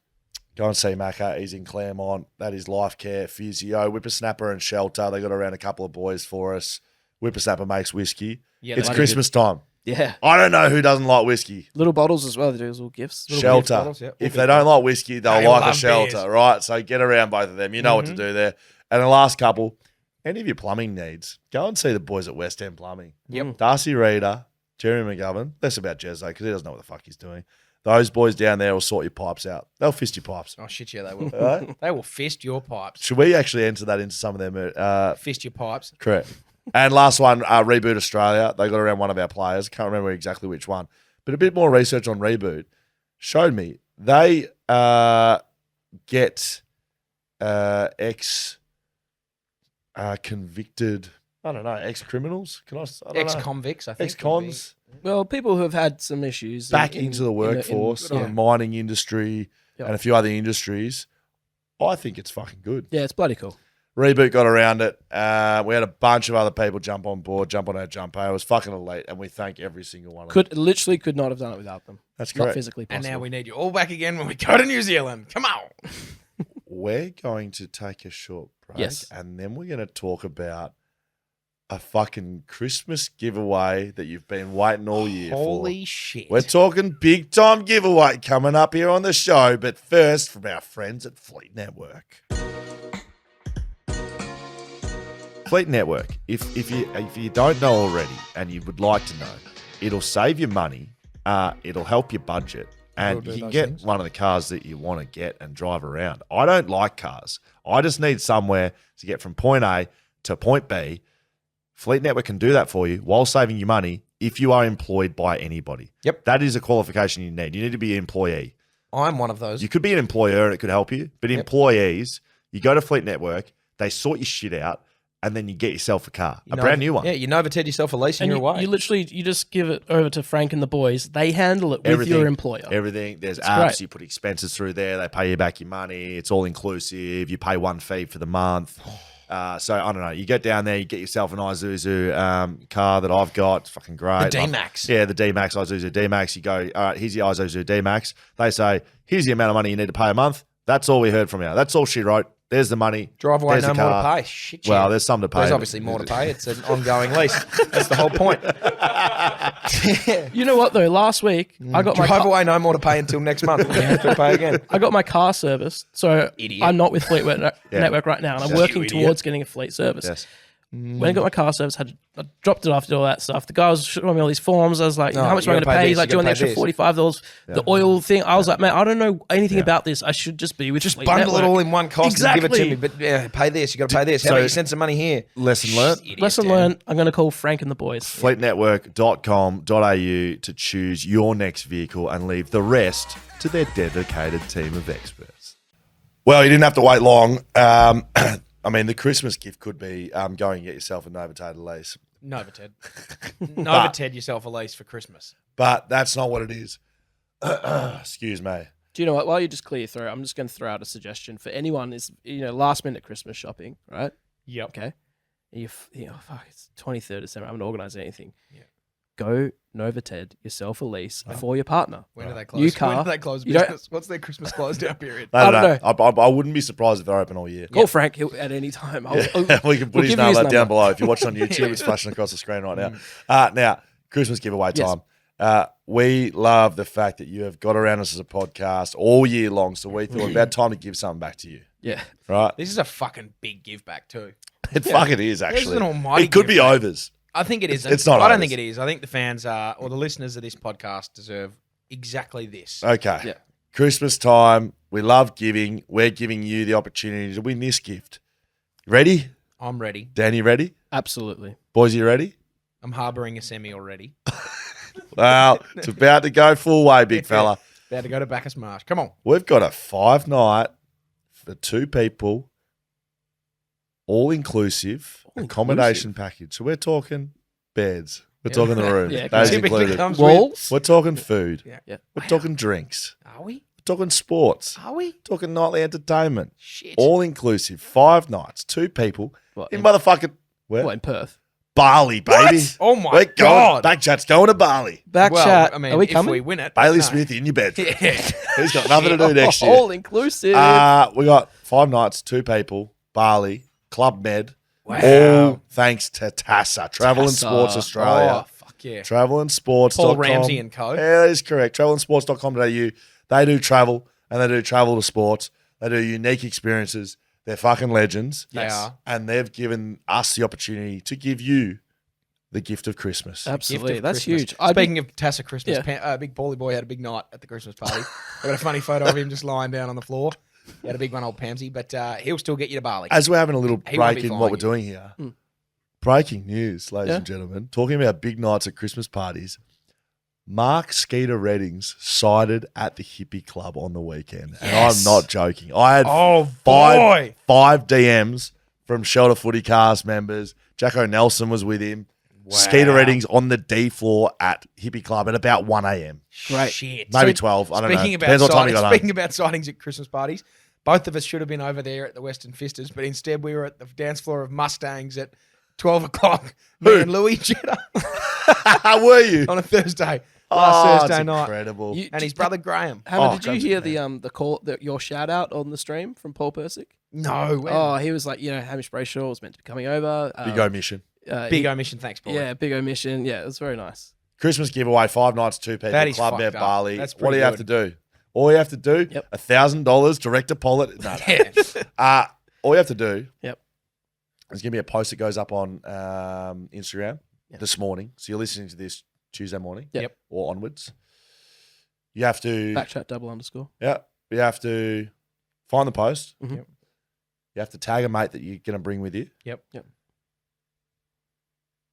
Go and see Macca. He's in Claremont. That is Life Care Physio. Whippersnapper and Shelter. They got around a couple of boys for us. Whippersnapper makes whiskey. Yeah, it's Christmas time. Yeah. I don't know who doesn't like whiskey. Little bottles as well. They do as little gifts. Shelter. Bottles, yeah. If they don't like whiskey, they'll like a Shelter, beers. Right? So get around both of them. You know what to do there. And the last couple, any of your plumbing needs, go and see the boys at West End Plumbing. Yep. Darcy Reader, Jeremy McGovern. Less about Jez, though, because he doesn't know what the fuck he's doing. Those boys down there will sort your pipes out. They'll fist your pipes. Oh, shit, yeah, they will. Right? They will fist your pipes. Should we actually enter that into some of them? Fist your pipes. Correct. And last one, Reboot Australia. They got around one of our players. Can't remember exactly which one. But a bit more research on Reboot showed me they get convicted, I don't know, ex-criminals? I don't know. Ex-convicts, I think. Ex-cons. Well, people who have had some issues. Back into the workforce, in the mining industry and a few other industries. I think it's fucking good. Yeah, it's bloody cool. Reboot got around it. We had a bunch of other people jump on board, jump on our jumper. It was fucking elite, and we thank every single one of them. Literally could not have done it without them. That's Not correct. physically possible. And now we need you all back again when we go to New Zealand. Come on. We're going to take a short break. Yes. And then we're going to talk about a fucking Christmas giveaway that you've been waiting all year for. Holy shit. We're talking big time giveaway coming up here on the show. But first, from our friends at Fleet Network. Fleet Network, if you don't know already and you would like to know, it'll save you money, it'll help your budget, and you can get one of the cars that you want to get and drive around. I don't like cars. I just need somewhere to get from point A to point B. Fleet Network can do that for you while saving you money if you are employed by anybody. Yep. That is a qualification you need. You need to be an employee. I'm one of those. You could be an employer and it could help you, but employees, you go to Fleet Network, they sort your shit out, and then you get yourself a car, a brand new one. Yeah, you novated yourself a lease and you're away. You just give it over to Frank and the boys. They handle it with your employer. Everything. There's It's apps. great. You put expenses through there. They pay you back your money. It's all inclusive. You pay one fee for the month. So, I don't know. You get down there, you get yourself an Isuzu car that I've got. It's fucking great. The D-Max. Yeah, the D-Max, Isuzu D-Max. You go, all right, here's your Isuzu D-Max. They say, here's the amount of money you need to pay a month. That's all we heard from you. That's all she wrote. There's the money. Drive away, There's no the more car. to pay. Shit, Well, yeah. there's some to pay. There's obviously more to pay. It's an ongoing lease. That's the whole point. You know what though? Last week I got my Drive away, no more to pay until next month. You have to pay again. I got my car serviced, so Idiot. I'm not with Fleet Network right now, and I'm Yes. working You idiot. towards getting a fleet service. Yes. When I got my car service, I dropped it off, did all that stuff. The guy was showing me all these forms. I was like, No, how much am I you going to gotta pay pay? this, He's like, you doing the gotta extra pay this. $45. The oil thing. I was like, man, I don't know anything about this. I should just be with Just Fleet bundle Network. it all in one cost Exactly. and give it to me. But yeah, pay this. You got to pay this. How So- about you send some money here? Lesson learned. Idiot, Lesson Dan. learned. I'm going to call Frank and the boys. Fleetnetwork.com.au to choose your next vehicle and leave the rest to their dedicated team of experts. Well, you didn't have to wait long. I mean, the Christmas gift could be going and get yourself a novated lease. Novated. Novated yourself a lease for Christmas. But that's not what it is. Excuse me. Do you know what? While you just clear your throat, I'm just going to throw out a suggestion for anyone is, last minute Christmas shopping, right? Yep. Okay. Fuck, it's 23rd December. I haven't organised anything. Yeah. Go Novated yourself a lease for your partner. When do they close? New car. When do they close You don't- business? What's their Christmas close down period? I don't know. I wouldn't be surprised if they're open all year. Call Frank at any time. We can put we'll his give you number his down below. If you watch on YouTube, it's flashing across the screen right now. Now, Christmas giveaway Yes. time. We love the fact that you have got around us as a podcast all year long, so we thought about time to give something back to you. Yeah. Right? This is a fucking big give back too. It fucking is, This is actually. an almighty It could be give back. overs. I think it is. It's not I don't overs. think it is. I think the fans or the listeners of this podcast deserve exactly this. Okay. Yeah. Christmas time. We love giving. We're giving you the opportunity to win this gift. Ready? I'm ready. Danny, ready? Absolutely. Boys, you ready? I'm harbouring a semi already. Well, it's about to go full way, big fella. About to go to Bacchus Marsh. Come on. We've got a 5-night for 2 people, all-inclusive accommodation package. So we're talking beds. We're talking the room. Yeah, Those typically included. comes Walls. We're talking food. Yeah. We're talking drinks. Are we? We're talking sports. Are we? Talking nightly entertainment. Shit. All-inclusive. 5 nights, 2 people. What, In in- motherfucking where? What, in Perth? Bali, baby. What? Oh my We're going. God. BackChat's going to Bali. BackChat. Well, I mean, Are we if coming? we win it. Bailey no. Smith in your bed. Yeah. He's got nothing to do next year. All inclusive. We got 5 nights, 2 people, Bali, Club Med. Wow. All thanks to TASSA, Travel and TASSA. Sports Australia. Oh, fuck yeah. Travelandsports.com. Paul Ramsey and co. Yeah, that is correct. Travelandsports.com.au. They do travel and they do travel to sports. They do unique experiences. They're fucking legends. They are. And they've given us the opportunity to give you the gift of Christmas. Absolutely. Gift of That's Christmas. huge. I'd be- Speaking of Tassa Christmas, Yeah. Big Paulie boy had a big night at the Christmas party. I got a funny photo of him just lying down on the floor. He had a big one, old Pamsy, but he'll still get you to Bali. As we're having a little He won't break be in what following we're you. doing here, breaking news, ladies Yeah. and gentlemen, talking about big nights at Christmas parties. Mark Skeeter Reddings sided at the Hippie Club on the weekend. And I'm not joking. I had five DMs from Shelter Footy Cast members. Jacko Nelson was with him. Skeeter Reddings on the D floor at Hippie Club at about 1 a.m. Great. Shit. Maybe So, 12. I don't know. Speaking about Depends what time you got home. Speaking about sightings at Christmas parties, both of us should have been over there at the Western Fisters, but instead we were at the dance floor of Mustangs at 12 o'clock. Me and Louis Jetta How were you? on a Thursday. Last Thursday it's night. incredible. And his brother Graham. Hammer, did Graham's you hear the the call, your shout out on the stream from Paul Persick? No. Oh, he was like, Hamish Brayshaw was meant to be coming over. Big omission. Big omission. Thanks, Paul. Yeah, big omission. Yeah, it was very nice. Christmas giveaway, 5 nights, 2 people, That is Club fucked Med up. Bali. That's What do you pretty have to do? All you have to do, $1,000 direct deposit. No. Yeah. All you have to do Yep. is give me a post that goes up on Instagram this morning. So you're listening to this Tuesday morning Yep. or onwards. You have to... BackChat _. Yeah. You have to find the post. Mhm. Yep. You have to tag a mate that you're going to bring with you. Yep. Yep.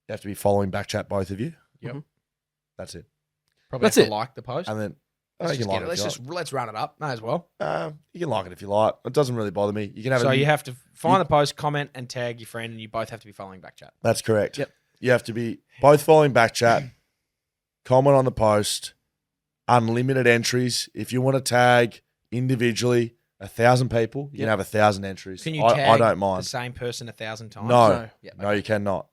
You have to be following BackChat, both of you. Yep. Mhm. That's it. Probably That's have to it. like the post. And then... Let's you can just, like get it it. if Let's you just let's run it up. May as well. like. You can like it if you like. It doesn't really bother me. You can have So it. you have to find the post, comment, and tag your friend, and you both have to be following BackChat. That's correct. Yep. You have to be both following BackChat, comment on the post, unlimited entries. If you want to tag individually 1,000 people, you can have 1,000 entries. Can you I tag don't the mind. same person 1,000 times? No, Yeah, no, you cannot.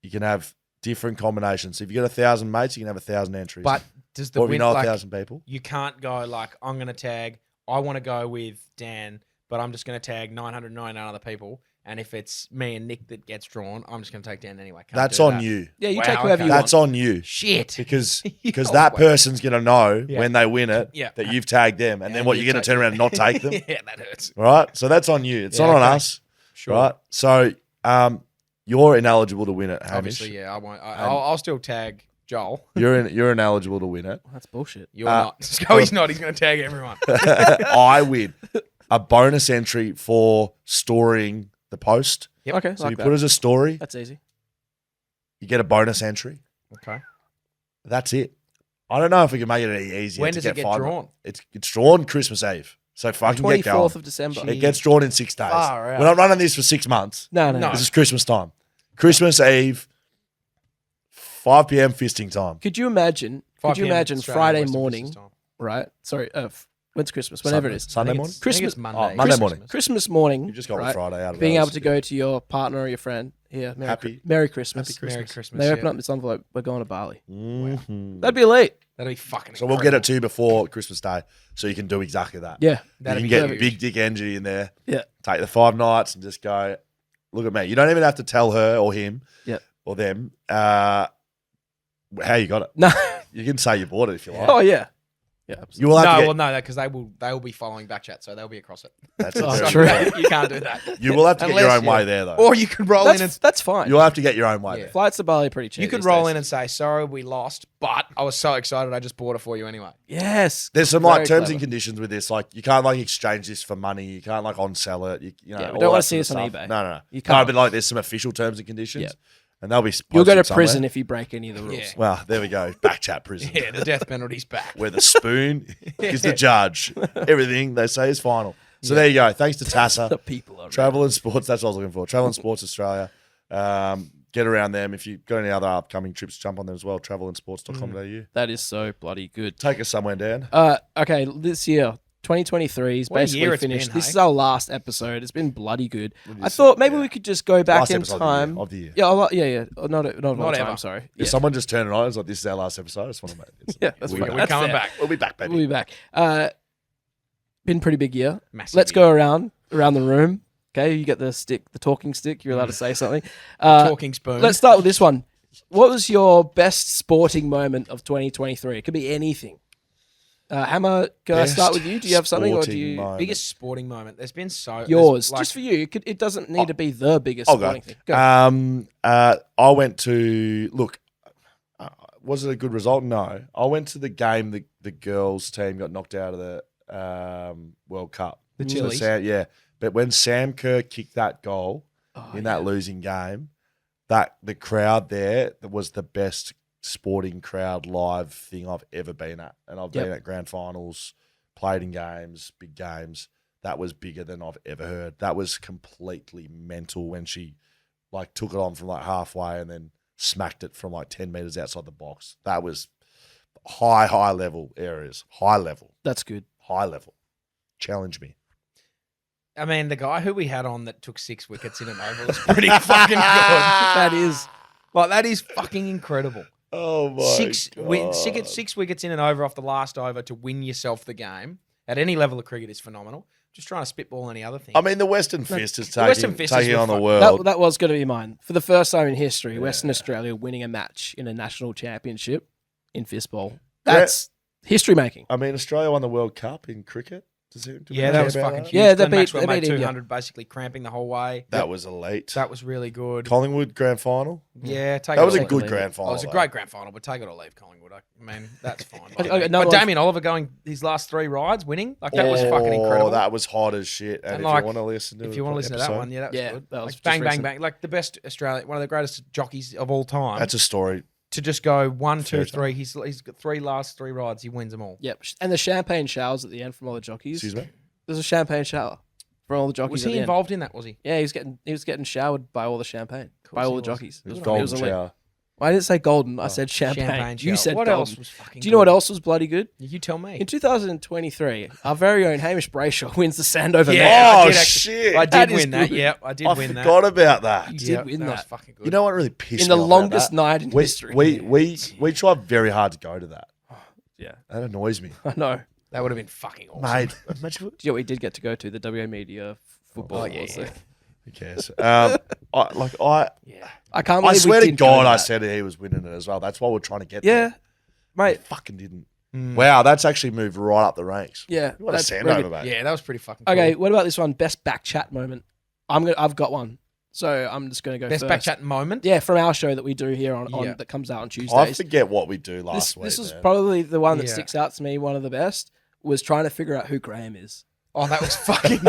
You can have different combinations. If you got 1,000 mates, you can have 1,000 entries. But does the or if you win, know like, 1,000 people, you can't go like, I'm going to tag, I want to go with Dan, but I'm just going to tag 999 other people. And if it's me and Nick that gets drawn, I'm just going to take Dan anyway. Can't that's do on that. you. Yeah, you Wow, take whoever okay. you want. That's on you. Shit. Because Yeah, that wait. person's going to know Yeah. when they win it Yeah. that you've tagged them. And then And what, you you're going to take- turn around and not take them? Yeah, that hurts. Right? So that's on you. It's Yeah, not on okay. us. Sure. Right? So you're ineligible to win it, Hamish. Obviously, yeah, I won't. I'll still tag Joel. You're ineligible to win it. That's bullshit. You're not. Schoey's not. He's going to tag everyone. I win a bonus entry for storing the post. Yep. Okay, So like you that. put as a story, That's easy. you get a bonus entry. Okay. That's it. I don't know if we can make it any easier. When to does it get 5. drawn? It's drawn Christmas Eve. So fucking get going. 24th of December. It gets drawn in 6 days. Far out. We're not running this for 6 months. No. This is Christmas time. Christmas Eve, 5 p.m. fisting time. Could you imagine? 5 Could you p.m. imagine Australian Friday Western morning, Business time. right? Sorry, when's Christmas? Whenever it is. Sunday I think morning? it's- I think Christmas- it's Monday. Oh, Monday Christmas. morning. Christmas morning. You just got right? Friday out of Being those. able to go to your partner or your friend. Here, Merry Christmas. Happy Christmas. Merry Christmas. They open yeah. up this envelope. We're going to Bali. Mhm. That'd be elite. That'd be fucking. So we'll get it to you before Christmas Day, so you can do exactly that. Yeah. You That'd can be get huge. big dick energy in there. Yeah. Take the 5 nights and just go, look at me. You don't even have to tell her or him or them how you got it. No. You can say you bought it if you like. Oh yeah. Yeah. Absolutely. You will have to get, well, no, because they will be following BackChat, so they'll be across it. That's Oh, it. true. You can't do that. You will have to get your Unless own you- way there, though. Or you could roll in and That's fine. You'll have to get your own way Yeah. there. Flights to Bali are pretty cheap. you could these roll days. in and say, "Sorry, we lost, but I was so excited, I just bought it for you anyway." Yes. There's some Very like terms clever. and conditions with this. Like you can't like exchange this for money. You can't like on sell it. You know, Yeah, we all don't wanna that see sort us of on stuff. eBay. No. You No, can't. but like there's some official terms and conditions, Yeah. and they'll be. You'll go to posted somewhere. prison if you break any of the rules. Yeah. Well, there we go. BackChat prison. Yeah, the death penalty's back. Where the spoon is the judge. Everything they say is final. So there you go. Thanks to The Tassa. people are Travel and Sports. That's what I was looking for. Travel and Sports Australia. Get around them. If you've got any other upcoming trips, jump on them as well. Travelandsports.com.au. That is so bloody good. Take us somewhere, Dan. Okay, this year, 2023 is What a year basically it's finished. been, this hey? is our last episode. It's been bloody good. I thought maybe we could just go back Last in episode time. of the year. Yeah, yeah. Not of all Not time. ever. Sorry. If Yeah, someone just turned it on, it's like, this is our last episode. I just want to make yeah that's we'll fine. be We're That's coming fair. back. We'll be back, baby. We'll be back. Been pretty big year. Massive Let's year. go around the room. Okay, you get the stick, the talking stick. You're allowed to say something. Talking spoon. Let's start with this one. What was your best sporting moment of 2023? It could be anything. Hammer, can I start with you? Do you have something, or do you biggest sporting moment? There's been yours just for you? It doesn't need to be the biggest sporting thing. Go. I went to look. Was it a good result? No. I went to the game. The girls' team got knocked out of the World Cup. The Chili's. Yeah, but when Sam Kerr kicked that goal in that losing game, that the crowd there was the best sporting crowd live thing I've ever been at. And I've been at grand finals, played in games, big games. That was bigger than I've ever heard. That was completely mental when she like took it on from like halfway and then smacked it from like 10 meters outside the box. That was high level areas. High level. That's good. High level. Challenge me. I mean, the guy who we had on that took 6 wickets in an over was pretty fucking good. That is fucking incredible. Oh my God. 6 wickets in and over off the last over to win yourself the game at any level of cricket is phenomenal. Just trying to spitball any other thing. I mean, the Western Fist is taking on the world. That was going to be mine. For the first time in history, Western Australia winning a match in a national championship in fistball. That's history making. I mean, Australia won the World Cup in cricket. That was fucking huge. Yeah, they beat 200, basically cramping the whole way. That was elite. That was really good. Collingwood grand final. Yeah, that was a good grand final. It was a great grand final, but take it or leave Collingwood. I mean, that's fine. But Damien Oliver going his last 3 rides, winning, that was fucking incredible. That was hot as shit. And if you want to listen to that one, that was good. That was bang, bang, like the best Australian, one of the greatest jockeys of all time. That's a story. To just go 1, 2, 3. He's got last 3 rides. He wins them all. Yep, and the champagne showers at the end from all the jockeys. Excuse me. There's a champagne shower for all the jockeys. Was he involved in that? Was he? Yeah, he was getting showered by all the champagne, by all the jockeys. It was golden shower. Well, I didn't say golden. I said champagne. You said what golden. Else was fucking Do you know what else was bloody good? You tell me. In 2023, our very own Hamish Brayshaw wins the Sandover. Yeah, shit! I did win that. Yeah, I did win that. I forgot about that. You did win that. Was fucking good. You know what really pissed me off? In the longest night in history. We tried very hard to go to that. Yeah, that annoys me. I know. That would have been fucking awesome. Mate, do you know what we did get to go to? The WA Media football. Oh, yeah. Who cares? I can't believe I swear we to did God, go I to said he was winning it as well. That's why we're trying to get Yeah, there. mate. We fucking didn't. Wow, that's actually moved right up the ranks. Yeah. What a that's Sandover, really mate. Yeah, that was pretty fucking cool. Okay, what about this one? Best BackChat moment. I've got one. So I'm just going to go Best first. BackChat moment? Yeah, from our show that we do here on that comes out on Tuesdays. I forget what we do last week. This was probably the one that sticks out to me, one of the best, was trying to figure out who Graham is. Oh, that was fucking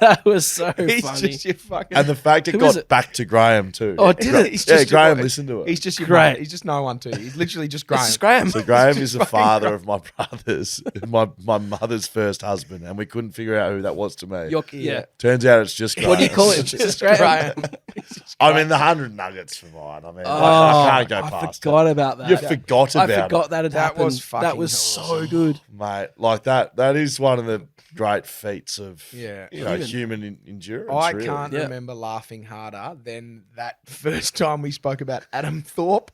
That was so He's funny. Just your fucking... And the fact it got back to Graham too. Oh, did it? Graham listened to it. He's just your Great. He's just no one too. He's literally just Graham. It's just Graham. So Graham is the father of my brothers, my mother's first husband, and we couldn't figure out who that was to me. Yeah. Turns out it's just Graham. What do you call it? Just Graham. I mean, the 100 nuggets for mine. I mean, I can't go past I forgot about that. You forgot about it. I forgot that had happened. That was so good. Mate, like that is one of the great feats of Yeah. human endurance. I really. can't remember laughing harder than that first time we spoke about Adam Thorpe.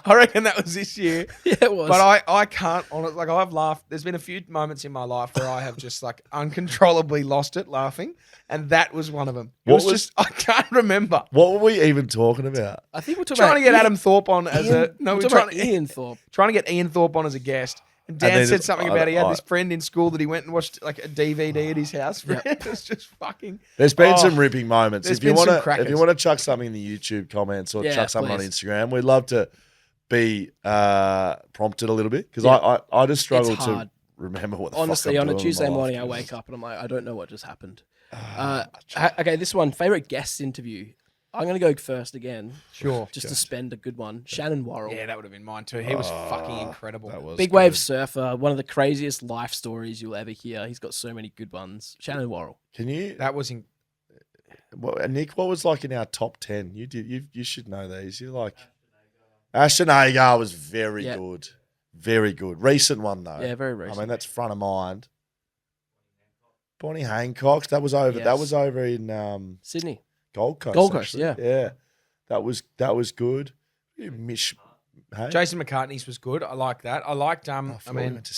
I reckon that was this year. Yeah, it was. But I can't honestly, like I've laughed. There's been a few moments in my life where I have just like uncontrollably lost it laughing. And that was one of them. I can't remember. What were we even talking about? I think we're talking trying about to get Adam Thorpe on as we're trying to Ian Thorpe. Trying to get Ian Thorpe on as a guest. And Dan then said something about he had this friend in school that he went and watched like a DVD at his house. It was just fucking. There's been some ripping moments. There's If you been some want crackers. to chuck something in the YouTube comments or chuck something please. on Instagram, we'd love to be prompted a little bit because I just struggle to remember what the honestly fuck on I'm a doing Tuesday in my morning life. I wake up and I'm like, I don't know what just happened. Okay, this one, favorite guest interview. I'm going to go first again. Sure. Just to spend a good one. Shannon Worrell. Yeah, that would have been mine too. He was fucking incredible. That was Big wave surfer, one of the craziest life stories you'll ever hear. He's got so many good ones. Shannon Worrell. Can you? That was Nick, what was like in our top 10? You should know these. You're like Ashton Agar was very good. Very good. Recent one though. Yeah, very recent. I mean, that's front of mind. Bonnie Hancock. That was over. Yes. That was over in Sydney. Gold Coast. Gold Coast, actually. Yeah. That was good. Hey? Jason McCartney's was good. I like that. I liked we we went to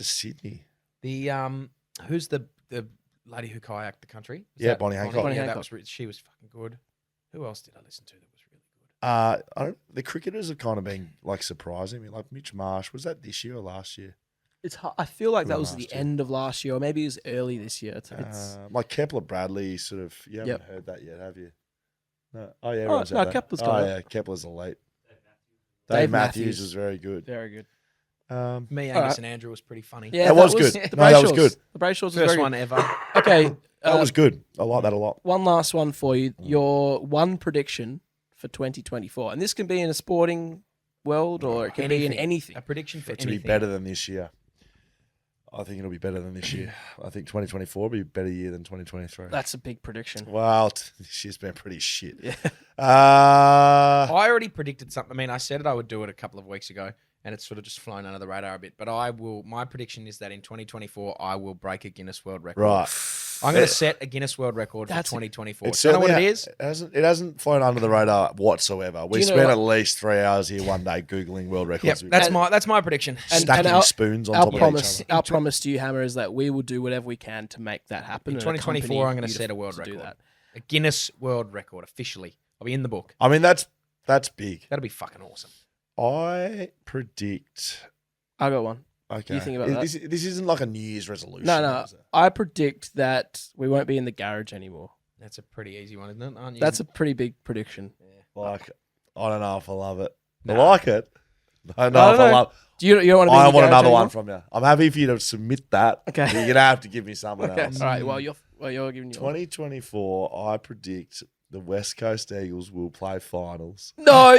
Sydney. the who's the lady who kayaked the country? Yeah, Bonnie Hancock. Yeah, Hancock. she was fucking good. Who else did I listen to that was really good? The cricketers have kind of been like surprising me. Like Mitch Marsh, was that this year or last year? It's I feel like that was the last year. end of last year, or maybe it was early this year. It's Like Kepler Bradley, sort of. You haven't heard that yet, have you? No. Oh yeah. Oh, everyone's heard no, that. Kepler's Oh got it. yeah, Kepler's elite. Dave Matthews was very good. very good. Me, All Angus, right. and Andrew was pretty funny. Yeah, That was good. The No, that was Brayshaws. good. The Brayshaws was First very one good. ever. Okay, That was good. I like that a lot. one last one for you. Your one prediction for 2024, and this can be in a sporting world or it can be in anything. A prediction for To be anything. better than this year. I think it'll be better than this year. I think 2024 will be a better year than 2023. That's a big prediction. Well, this year's been pretty shit. Yeah. I already predicted something. I mean, I said it I would do it a couple of weeks ago, and it's sort of just flown under the radar a bit. But I will. My prediction is that in 2024, I will break a Guinness World Record. Right. I'm going to set a Guinness World Record for That's- 2024. It's Do you know what certainly- it is? It hasn't flown under the radar whatsoever. We you know spent what? at least 3 hours here one day Googling world Yep, records. that's my prediction. Stacking our- spoons on Our top promise, of each other. our promise to you, Hammer, is that we will do whatever we can to make that happen. In and 2024, I'm going accompany to you set a world to do record. that. A Guinness World Record officially. I'll be in the book. I mean, that's big. That'll be fucking awesome. I predict. I got one. Okay. You think about this isn't like a New Year's resolution. No. is it? I predict that we won't be in the garage anymore. That's a pretty easy one, isn't it? Aren't you? That's a pretty big prediction. Like, I don't know if I love it. I Nah. like it. I don't know I don't if I know. love. You don't want to be in I the want garage another anymore? one from you. I'm happy for you to submit that. Okay. But you're gonna have to give me something Okay. else. All right. Well, you're giving you 2024. I predict the West Coast Eagles will play finals. No.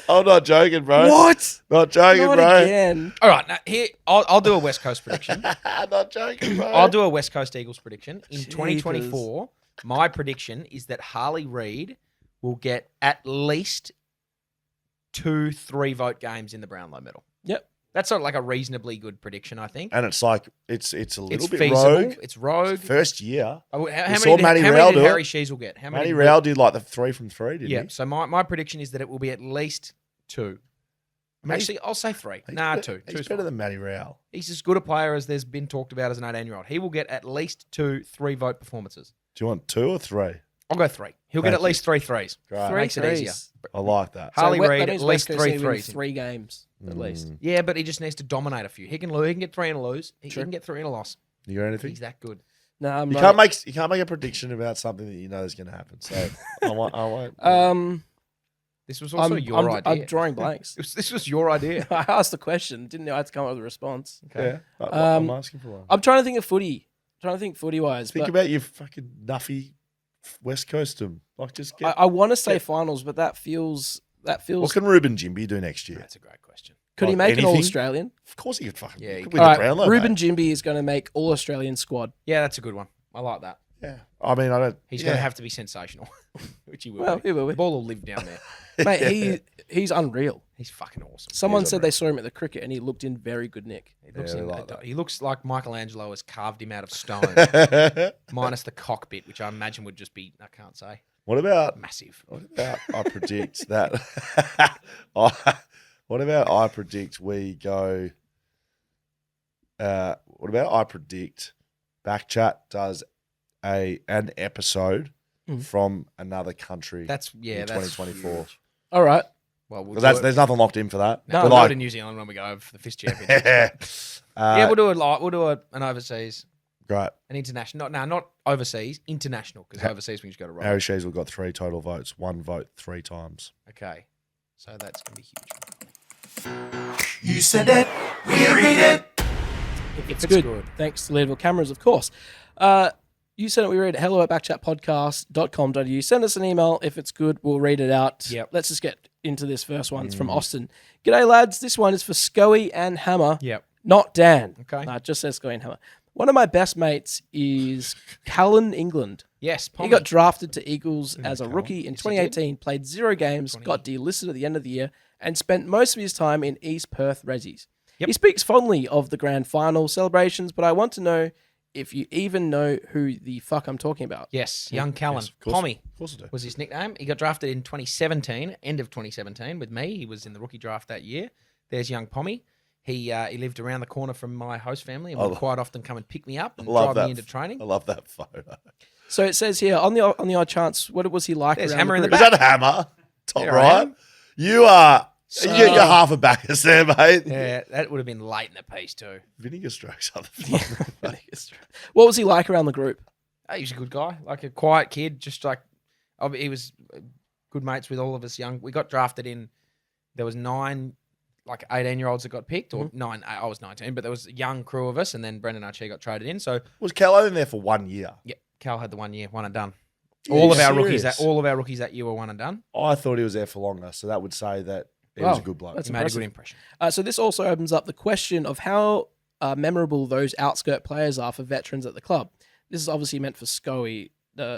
I'm not joking, bro. What? Not joking, Not bro. again. All right, now here I'll do a West Coast prediction. Not joking, bro. I'll do a West Coast Eagles prediction. In 2024, my prediction is that Harley Reid will get at least 2 3-vote games in the Brownlow medal. Yep. That's sort of like a reasonably good prediction, I think. And it's like it's a little It's bit feasible. rogue. It's rogue. First year. How We many saw did, Matty how Rowell many do did it. Harry Sheasel get? How many Matty Rowell did like the 3 from 3, didn't Yeah. he? So my prediction is that it will be at least 2. Actually, I'll say 3. Nah, 2. He's Two's better fine. than Matty Rowell. He's as good a player as there's been talked about as an 18-year-old. He will get at least 2 3-vote performances. Do you want 2 or 3? I'll go 3. He'll get Thank at least 3 threes. Great. Makes it easier. I like that. Harley that Reid means at least West Coast 3 need to win threes. 3 games at least. Yeah, but he just needs to dominate a few. He can get 3 and a lose. He can get 3 and a loss. You got anything? He's that good. No, You can't make a prediction about something that you know is going to happen. So I won't. This was also your idea. I'm drawing blanks. This was your idea. I asked the question. Didn't know I had to come up with a response. Yeah, I'm asking for one. I'm trying to think of footy. Trying to think footy wise. Think about your fucking nuffy West Coastum. Like just get. I want to say finals, but that feels. What can Ruben Jimby do next year? That's a great question. Could he Like make an anything? All Australian? Of course he could fucking. Yeah, he he could could. win All the right, Brownlow. Ruben mate. Jimby is going to make All Australian squad. Yeah, that's a good one. I like that. Yeah, I mean, I don't. He's yeah. going to have to be sensational, which he will. Well, be. he will be. The ball will live down there. Mate, he's unreal. He's fucking awesome. Someone He's said unreal. they saw him at the cricket and he looked in very good nick. He looks like Michelangelo has carved him out of stone, minus the cockpit, which I imagine would just be, I can't say. What about Massive. What about I predict that? What about I predict we go? What about I predict BackChat does an episode from another country? That's in that's 2024. huge. All right. Well, we'll Because do it. there's nothing locked in for that. No, But we'll like, go to New Zealand when we go over for the Fist Championship. Yeah, we'll do an overseas, great. an international. Not overseas, international. Because overseas we can just go to Harry Rome. Sheasel got 3 total votes. 1 vote 3 times. Okay, so that's gonna be huge. You said it, we read it. It's It's good. good. Thanks to Leadville Cameras, of course. You said it, we read it. hello@backchatpodcast.com.au. Send us an email. If it's good, we'll read it out. Yep. Let's just get into this first one. It's from Austin. G'day, lads. This one is for Schoey and Hammer. Yep. Not Dan. Okay. No, it just says Schoey and Hammer. One of my best mates is Callan England. Yes, He Pommy. got drafted to Eagles as a rookie in Yes, he did. 2018, played 0 games, got delisted at the end of the year, and spent most of his time in East Perth Rezzies. Yep. He speaks fondly of the grand final celebrations, but I want to know if you even know who the fuck I'm talking about. Yes, young Callan. Yes, of course- Pommy Of course I do. was his nickname. He got drafted in 2017, end of 2017 with me. He was in the rookie draft that year. There's young Pommy. He lived around the corner from my host family and would quite often come and pick me up and I love drive that. me into training. I love that photo. So it says here on the odd chance, what was he like? There's around Hammer in the group? Is that a hammer? Top There I right. am. You are. You're half a backers there, mate. Yeah, that would have been late in the piece too. Vinegar strokes are the fun. What was he like around the group? He was a good guy, like a quiet kid. Just like he was good mates with all of us young. We got drafted in. There was 9, like 18-year-olds that got picked, or 9. I was 19, but there was a young crew of us, and then Brendan Archie got traded in. So Was Cal only there for 1 year? yeah, Cal had the 1 year, one and done. Yeah, all of you're our rookies, serious? all of our rookies that year were one and done. I thought he was there for longer, so that would say that he was a good bloke. That's He made a impressive. good impression. So this also opens up the question of how memorable those outskirt players are for veterans at the club. This is obviously meant for Schoey.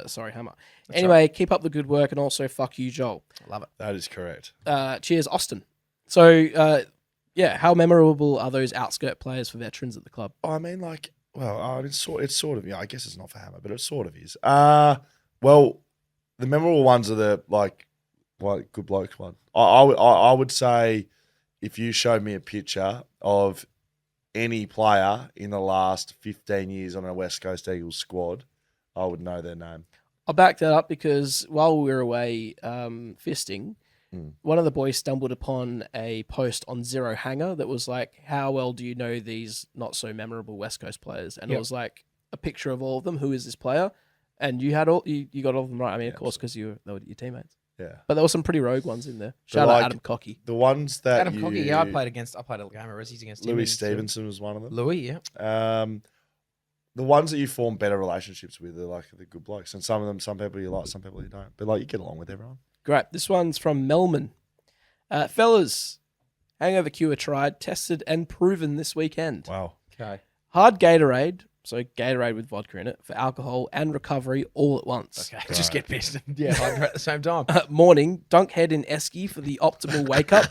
Sorry, Hammer. Anyway, keep up the good work, and also fuck you, Joel. I love it. That is correct. Cheers, Austin. So, yeah, how memorable are those outskirt players for veterans at the club? I mean, like, well, it's sort of, yeah, I guess it's not for Hammer, but it sort of is. Well, the memorable ones are the, like good blokes one. I would say if you showed me a picture of any player in the last 15 years on a West Coast Eagles squad, I would know their name. I'll back that up because while we were away fisting, one of the boys stumbled upon a post on Zero Hanger that was like, how well do you know these not so memorable West Coast players? And it was like a picture of all of them. Who is this player? And you had you got all of them right. I mean, of course, because they were your teammates. Yeah. But there were some pretty rogue ones in there. Shout like, out Adam Cocky. The ones that Adam Cocky, yeah, I played a game of Rezzies against him. Louis Stevenson was one of them. Louis, yeah. The ones that you form better relationships with are like the good blokes, and some of them, some people you like, some people you don't. But like you get along with everyone. Great. This one's from Melman. Fellas, hangover cure tried, tested, and proven this weekend. Wow. Okay. Hard Gatorade, so Gatorade with vodka in it, for alcohol and recovery all at once. Okay, just get pissed. Yeah, hydrate at the same time. Morning, dunk head in esky for the optimal wake up.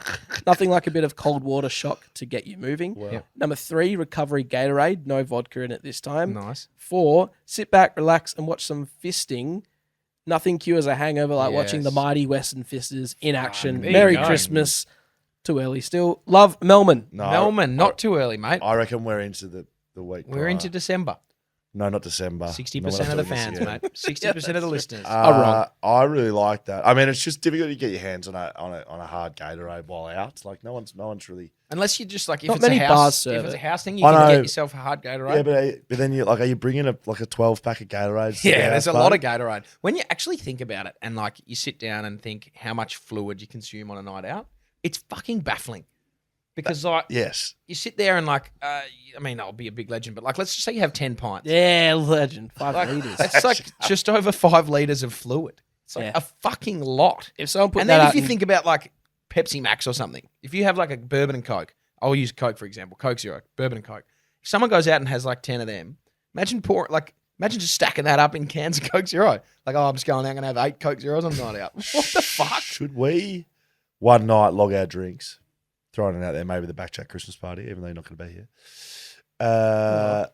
Nothing like a bit of cold water shock to get you moving. Wow. Yep. Number 3, recovery Gatorade, no vodka in it this time. Nice. 4, sit back, relax, and watch some fisting. Nothing cures a hangover like watching the Yes. mighty Western Fisters in action. there you Merry go. Christmas. Too early still. Love, Melman. No, Melman, not too early, mate. I reckon we're into the week. We're prior. into December. No, not December. 60% No, we're of not the doing this fans, again. mate. 60% of the listeners. Are wrong. I really like that. I mean, it's just difficult to get your hands on a hard Gatorade while out. It's like no one's really. Unless you just like if Not it's a many house, bars if serve it's a it. house thing, you I can know. get yourself a hard Gatorade. Yeah, but then you are you bringing a 12-pack of Gatorade? Yeah, there's a lot of Gatorade. When you actually think about it and like you sit down and think how much fluid you consume on a night out, it's fucking baffling. Because like Yes. you sit there and like I mean I'll be a big legend, but like let's just say you have 10 pints. Yeah, legend. 5 Like, liters. that's like just over 5 liters of fluid. It's like a fucking lot. If someone put and that then out if you in- think about like Pepsi Max or something, if you have like a bourbon and Coke, I'll use Coke for example, Coke Zero, bourbon and Coke. If someone goes out and has like 10 of them, imagine just stacking that up in cans of Coke Zero. Like, oh, I'm just going out and have 8 Coke Zeros on the night out. What the fuck? Should we one night log our drinks? Throwing it out there, maybe the BackChat Christmas party, even though you're not going to be here. And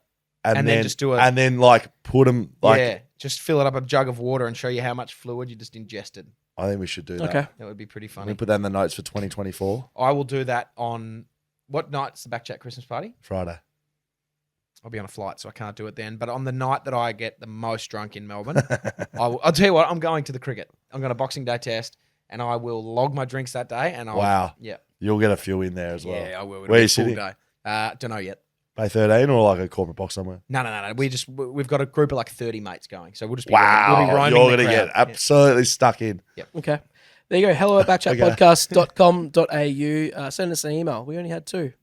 then just do it. And then like put them like. Yeah, just fill it up a jug of water and show you how much fluid you just ingested. I think we should do that. Okay. That would be pretty Can we funny. put that in the notes for 2024? I will do that on what night's the BackChat Christmas party? Friday. I'll be on a flight, so I can't do it then. But on the night that I get the most drunk in Melbourne, I'll tell you what, I'm going to the cricket. I'm going to Boxing Day test, and I will log my drinks that day. And Wow. Yeah. You'll get a few in there as well. Yeah, I will. It'll Where be are you a full sitting? day. Don't know yet. Bay 13 or like a corporate box somewhere? No. We've got a group of like 30 mates going, so we'll just be Wow. we'll be roaming You're the going to crowd. get absolutely stuck in. Yep. Okay. There you go. Hello at backchatpodcast.com.au. Send us an email. We only had 2.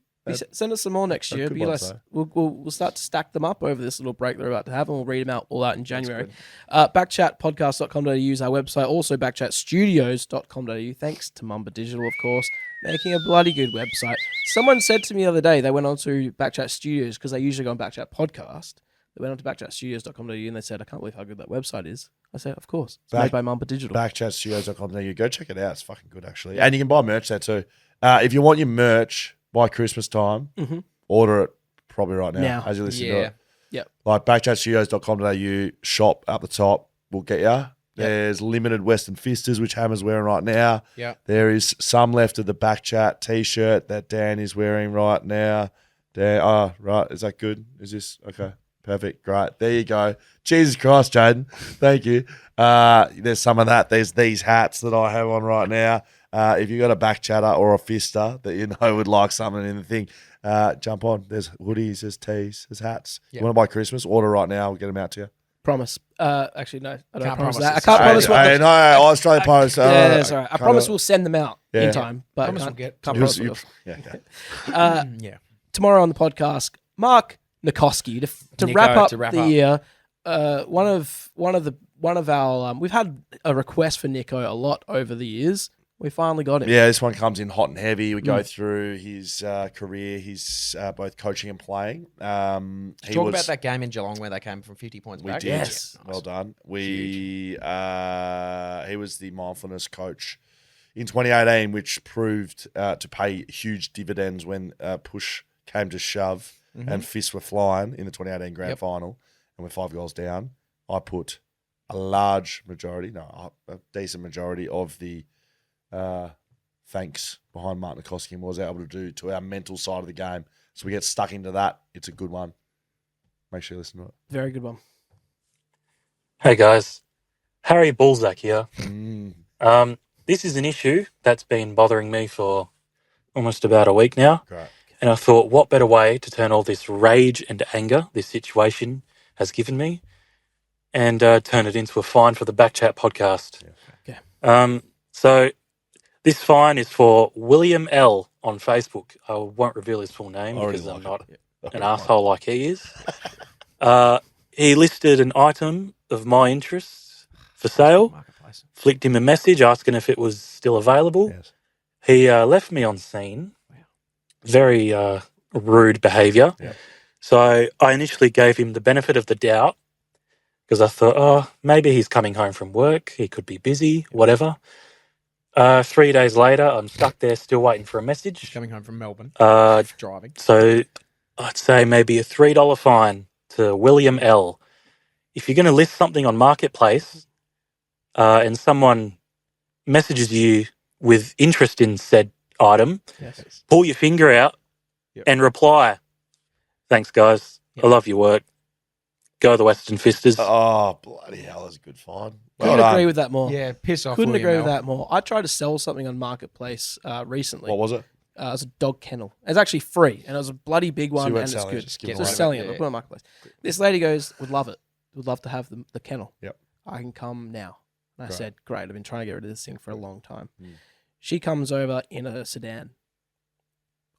Send us some more next year. good Be ones, nice. We'll start to stack them up over this little break they're about to have, and we'll read them out all out in January. Backchatpodcast.com.au is our website. Also, backchatstudios.com.au. Thanks to Mumba Digital, of course, making a bloody good website. Someone said to me the other day they went on to Backchat Studios because they usually go on Backchat Podcast. They went on to backchatstudios.com.au and they said, I can't believe how good that website is. I said, of course. It's made by Mumba Digital. Backchatstudios.com.au. Go check it out. It's fucking good, actually. And you can buy merch there too. If you want your merch by Christmas time, order it probably right now as you listen to it. Yep. Like backchatstudios.com.au, shop up the top. We'll get you. There's limited Western Fisters, which Hammer's wearing right now. Yep. There is some left of the BackChat t-shirt that Dan is wearing right now. Dan, right. Is that good? Is this okay? Perfect. Great. There you go. Jesus Christ, Jaden. Thank you. There's some of that. There's these hats that I have on right now. If you've got a back chatter or a fister that you know would like something in the thing, jump on. There's hoodies, there's tees, there's hats. Yep. You want to buy Christmas? Order right now. We'll get them out to you. Promise. Actually, no. I don't Can't promise promise that. I it's can't Australia. promise what. No, Australia Post. Yeah, sorry. I promise we'll send them out in time, but Promise can't, we'll get- can't You- promise we you- will. yeah. Yeah. Tomorrow on the podcast, Mark Nikoski to Nico, wrap up to wrap the up. year. One of our we've had a request for Nico a lot over the years. We finally got him. Yeah, this one comes in hot and heavy. We go through his career, his both coaching and playing. Talk about that game in Geelong where they came from 50 points We back. did. Yes. Well done. He was the mindfulness coach in 2018, which proved to pay huge dividends when push came to shove and fists were flying in the 2018 grand final, and we're 5 goals down. I put a decent majority of the thanks behind Mark Nikoski and what was able to do to our mental side of the game. So we get stuck into that. It's a good one. Make sure you listen to it. Very good one. Hey guys, Harry Balzac here. Mm. This is an issue that's been bothering me for almost about a week now. Great. And I thought, what better way to turn all this rage and anger this situation has given me and turn it into a fine for the BackChat podcast. Okay. So this fine is for William L. on Facebook. I won't reveal his full name because I'm not an asshole like he is. He listed an item of my interests for sale, flicked him a message asking if it was still available. Yes. He left me on scene. Very rude behaviour. Yeah. So I initially gave him the benefit of the doubt because I thought, maybe he's coming home from work. He could be busy, whatever. 3 days later, I'm stuck there still waiting for a message. Coming home from Melbourne. Driving. So I'd say maybe a $3 fine to William L. If you're going to list something on Marketplace and someone messages you with interest in said item, pull your finger out and reply. Thanks, guys. I love your work. Go the Western Fisters. Oh, bloody hell, that's a good fine. Couldn't agree with that more. Yeah, piss off. Couldn't William agree with L. that more. I tried to sell something on Marketplace recently. What was it? It was a dog kennel. It was actually free, and it was a bloody big So one, you and weren't it's selling it, good. just giving So it away. selling it. Yeah, We'll put it on Marketplace. This lady goes, would love it. Would love to have the kennel. Yep. I can come now. And I Great. said, great. I've been trying to get rid of this thing for a long time. She comes over in a sedan.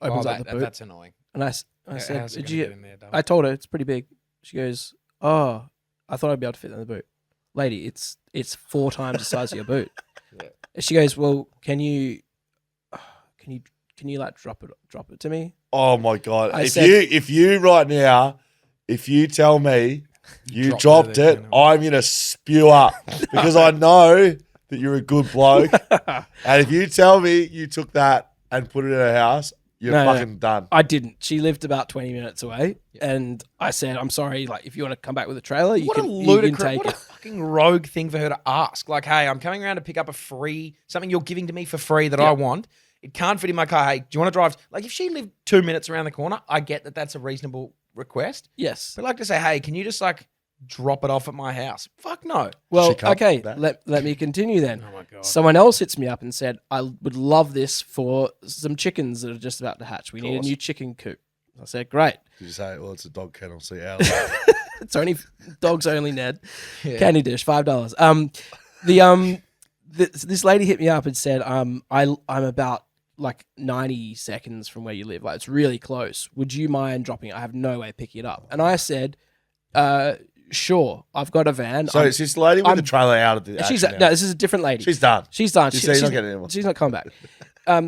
Opens up the boot. That's annoying. And I Yeah, said, how's it did gonna you? get in there, Dale? I told her it's pretty big. She goes, oh, I thought I'd be able to fit in the boot. Lady, it's 4 times the size of your boot. And she goes, well, can you like drop it to me? Oh my god! I If said- you right now, if you tell me you dropped it, I'm gonna spew up because I know that you're a good bloke. And if you tell me you took that and put it in a house, you're fucking done. I didn't. She lived about 20 minutes away, and I said, I'm sorry, like, if you want to come back with a trailer, you What can, a you can ludicrous, take what a it. fucking rogue thing for her to ask. Like, hey, I'm coming around to pick up something you're giving to me for free that I want. It can't fit in my car. Hey, do you want to drive? Like, if she lived 2 minutes around the corner, I get that that's a reasonable request. Yes. But like to say, hey, can you just like drop it off at my house? Fuck no. Well, okay, let me continue then. Oh my God. Someone else hits me up and said, I would love this for some chickens that are just about to hatch. We need a new chicken coop. I said, great. Did you say, well, it's a dog kennel, so yeah. It's only dogs only, Ned. Yeah. Candy dish, $5. This lady hit me up and said, I'm about like 90 seconds from where you live. Like, it's really close. Would you mind dropping it? I have no way of picking it up. And I said, sure. I've got a van. So it's this lady with the trailer out of the She's action now. No, this is a different lady. She's done. She's done. You say you're not getting anymore. She's not coming back.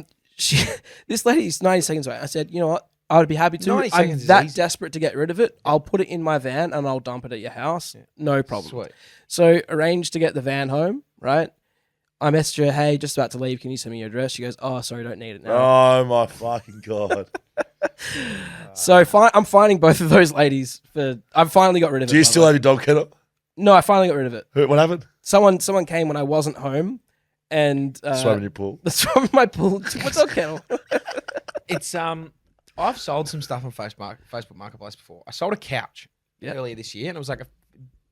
This lady's 90 seconds away. I said, you know what? I would be happy to. 90 I'm seconds is that easy. desperate to get rid of it. I'll put it in my van and I'll dump it at your house. No problem. Sweet. So arrange to get the van home, right? I messaged her, hey, just about to leave. Can you send me your address? She goes, oh, sorry, don't need it now. Oh my fucking god! So I'm finding both of those ladies for. I've finally got rid of it. Do you by still the way. have your dog kennel? No, I finally got rid of it. What happened? Someone came when I wasn't home, and Swam in your pool. Swam in my pool. What's dog kennel? It's I've sold some stuff on Facebook Marketplace before. I sold a couch earlier this year, and it was like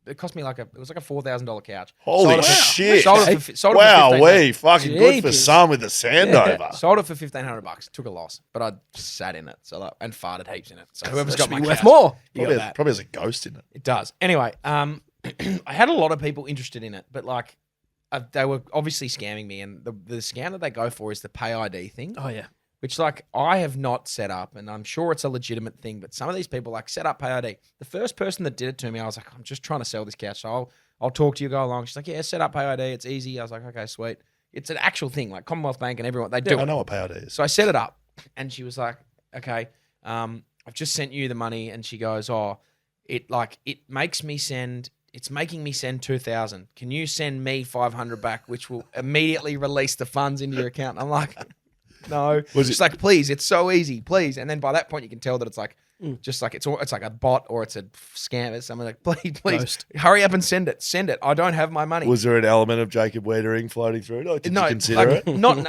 it cost me it was like a $4,000 couch. Holy Sold it for- shit! Sold it for Wow, $1,500. fucking good for some with the sand over. Sold it for $1,500. Took a loss, but I just sat in it and farted heaps in it. So whoever's got my worth couch, more. Probably has a ghost in it. It does. Anyway, I had a lot of people interested in it, but like they were obviously scamming me, and the scam that they go for is the pay ID thing. Oh yeah. Which like I have not set up, and I'm sure it's a legitimate thing, but some of these people like set up pay ID. The first person that did it to me, I was like, I'm just trying to sell this couch, so I'll talk to you, go along. She's like, yeah, set up pay ID, it's easy. I was like, okay, sweet. It's an actual thing, like Commonwealth Bank and everyone, they do it. I know what pay ID is. So I set it up, and she was like, okay, I've just sent you the money, and she goes, it's making me send 2,000. Can you send me 500 back, which will immediately release the funds into your account? I'm like, no. She's like, please, it's so easy, please. And then by that point, you can tell that it's like, just like it's like a bot or it's a scam. It's something like, please, hurry up and send it. Send it. I don't have my money. Was there an element of Jacob Wiedering floating through? Like, did you consider it?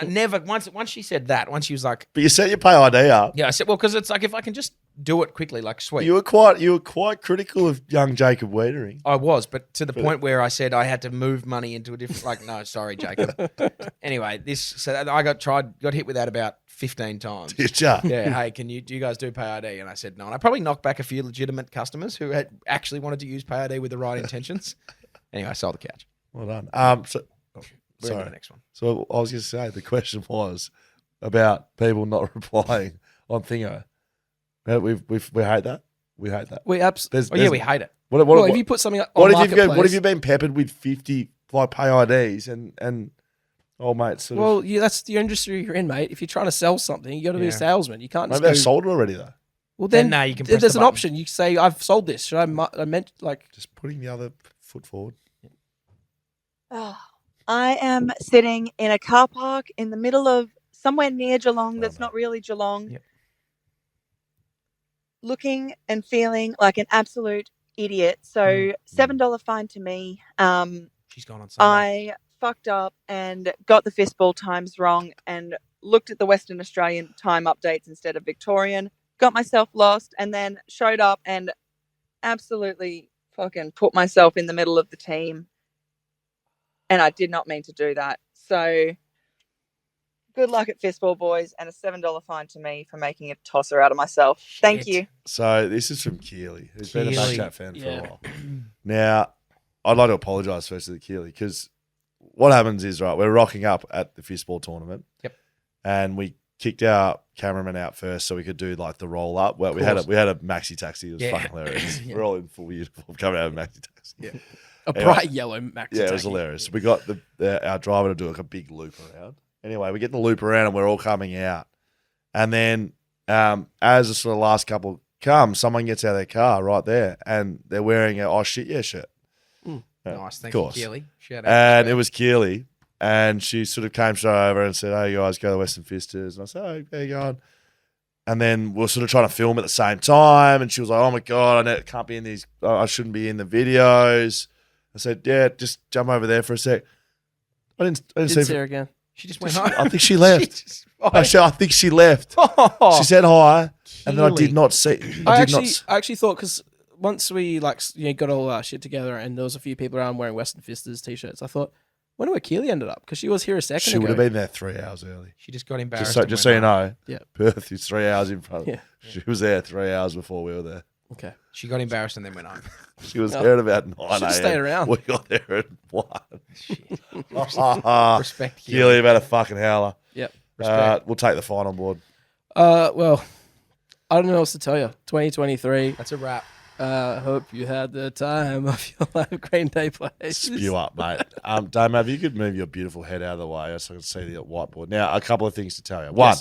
Never. Once she said that, once she was like, but you set your pay ID up. Yeah, I said, well, because it's like if I can just do it quickly, like sweet. You were quite critical of young Jacob Wiedering. I was, but to the point where I said I had to move money into a different. Like, no, sorry, Jacob. Anyway, I got hit with that about 15 times. Did ya? Yeah. Hey, do you guys do pay ID? And I said no. And I probably knocked back a few legitimate customers who had actually wanted to use pay ID with the right intentions. Anyway, I sold the couch. Well done. We're into the next one. So I was going to say the question was about people not replying on Thingo. We hate that. We hate that. We absolutely. We hate it. What if you put something up on Marketplace? What have you been peppered with 50 like pay IDs and old mates? That's the industry you're in, mate. If you're trying to sell something, you got to be a salesman. You can't. Maybe they've sold it already though. Well, then no, you can. Press there's an option. You say, "I've sold this." Should I meant like just putting the other foot forward? I am sitting in a car park in the middle of somewhere near Geelong. That's not really Geelong. Yep. Looking and feeling like an absolute idiot. So $7 fine to me. She's gone on Sunday. I fucked up and got the fistball times wrong and looked at the Western Australian time updates instead of Victorian. Got myself lost and then showed up and absolutely fucking put myself in the middle of the team. And I did not mean to do that. So good luck at Fistball, boys, and a $7 fine to me for making a tosser out of myself. Thank you. So this is from Keely, who's been a BackChat fan for a while. Now, I'd like to apologise first to Keely because what happens is, right, we're rocking up at the Fistball tournament. Yep. And we kicked our cameraman out first so we could do like the roll up. Well, we had a maxi taxi. It was fucking hilarious. We're all in full uniform coming out of a maxi taxi. Yeah. A bright yellow maxi taxi. Yeah, it was hilarious. We got our driver to do like a big loop around. Anyway, we get the loop around and we're all coming out. And then as the sort of last couple come, someone gets out of their car right there and they're wearing a "oh shit yeah" shirt. Nice, thank you, Keely. Shout out. And it was Keely. And she sort of came straight over and said, "Hey guys, go to the Western Fisters." And I said, "Oh, how you going?" And then we were sort of trying to film at the same time. And she was like, "Oh my God, I can't be in these, I shouldn't be in the videos." I said, "Yeah, just jump over there for a sec." I didn't see her again. She just went home. I think she left. I think she left. She said hi, and then I did not see. I actually thought because once we got all our shit together and there was a few people around wearing Western Fisters t-shirts, I thought, wonder where Keely ended up because she was here a second ago. She would have been there 3 hours early. She just got embarrassed. Just so you know, yeah, Perth is 3 hours in front. Yeah. She was there 3 hours before we were there. Okay. She got embarrassed and then went home. She was there at about 9 a.m. Stayed around. We got there at 1. Respect, Keely about a fucking howler. Yep. We'll take the final board. Well, I don't know what else to tell you. 2023. That's a wrap. Hope you had the time of your life. Green Day plays. Spew up, mate. Dame, if you could move your beautiful head out of the way so I can see the whiteboard. Now, a couple of things to tell you. One,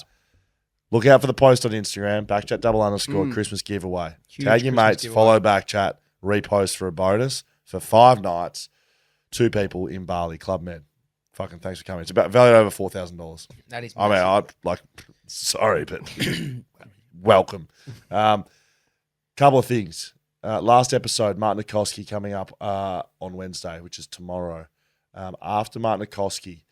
look out for the post on Instagram, BackChat _, Christmas giveaway. Huge Tag your Christmas mates, giveaway. follow BackChat, repost for a bonus for 5 nights, 2 people in Bali, Club Med. Fucking thanks for coming. It's about valued over $4,000. That is I mean, sorry, but welcome. Couple of things. Last episode, Martin Nikoski coming up on Wednesday, which is tomorrow. After Martin Nikoski,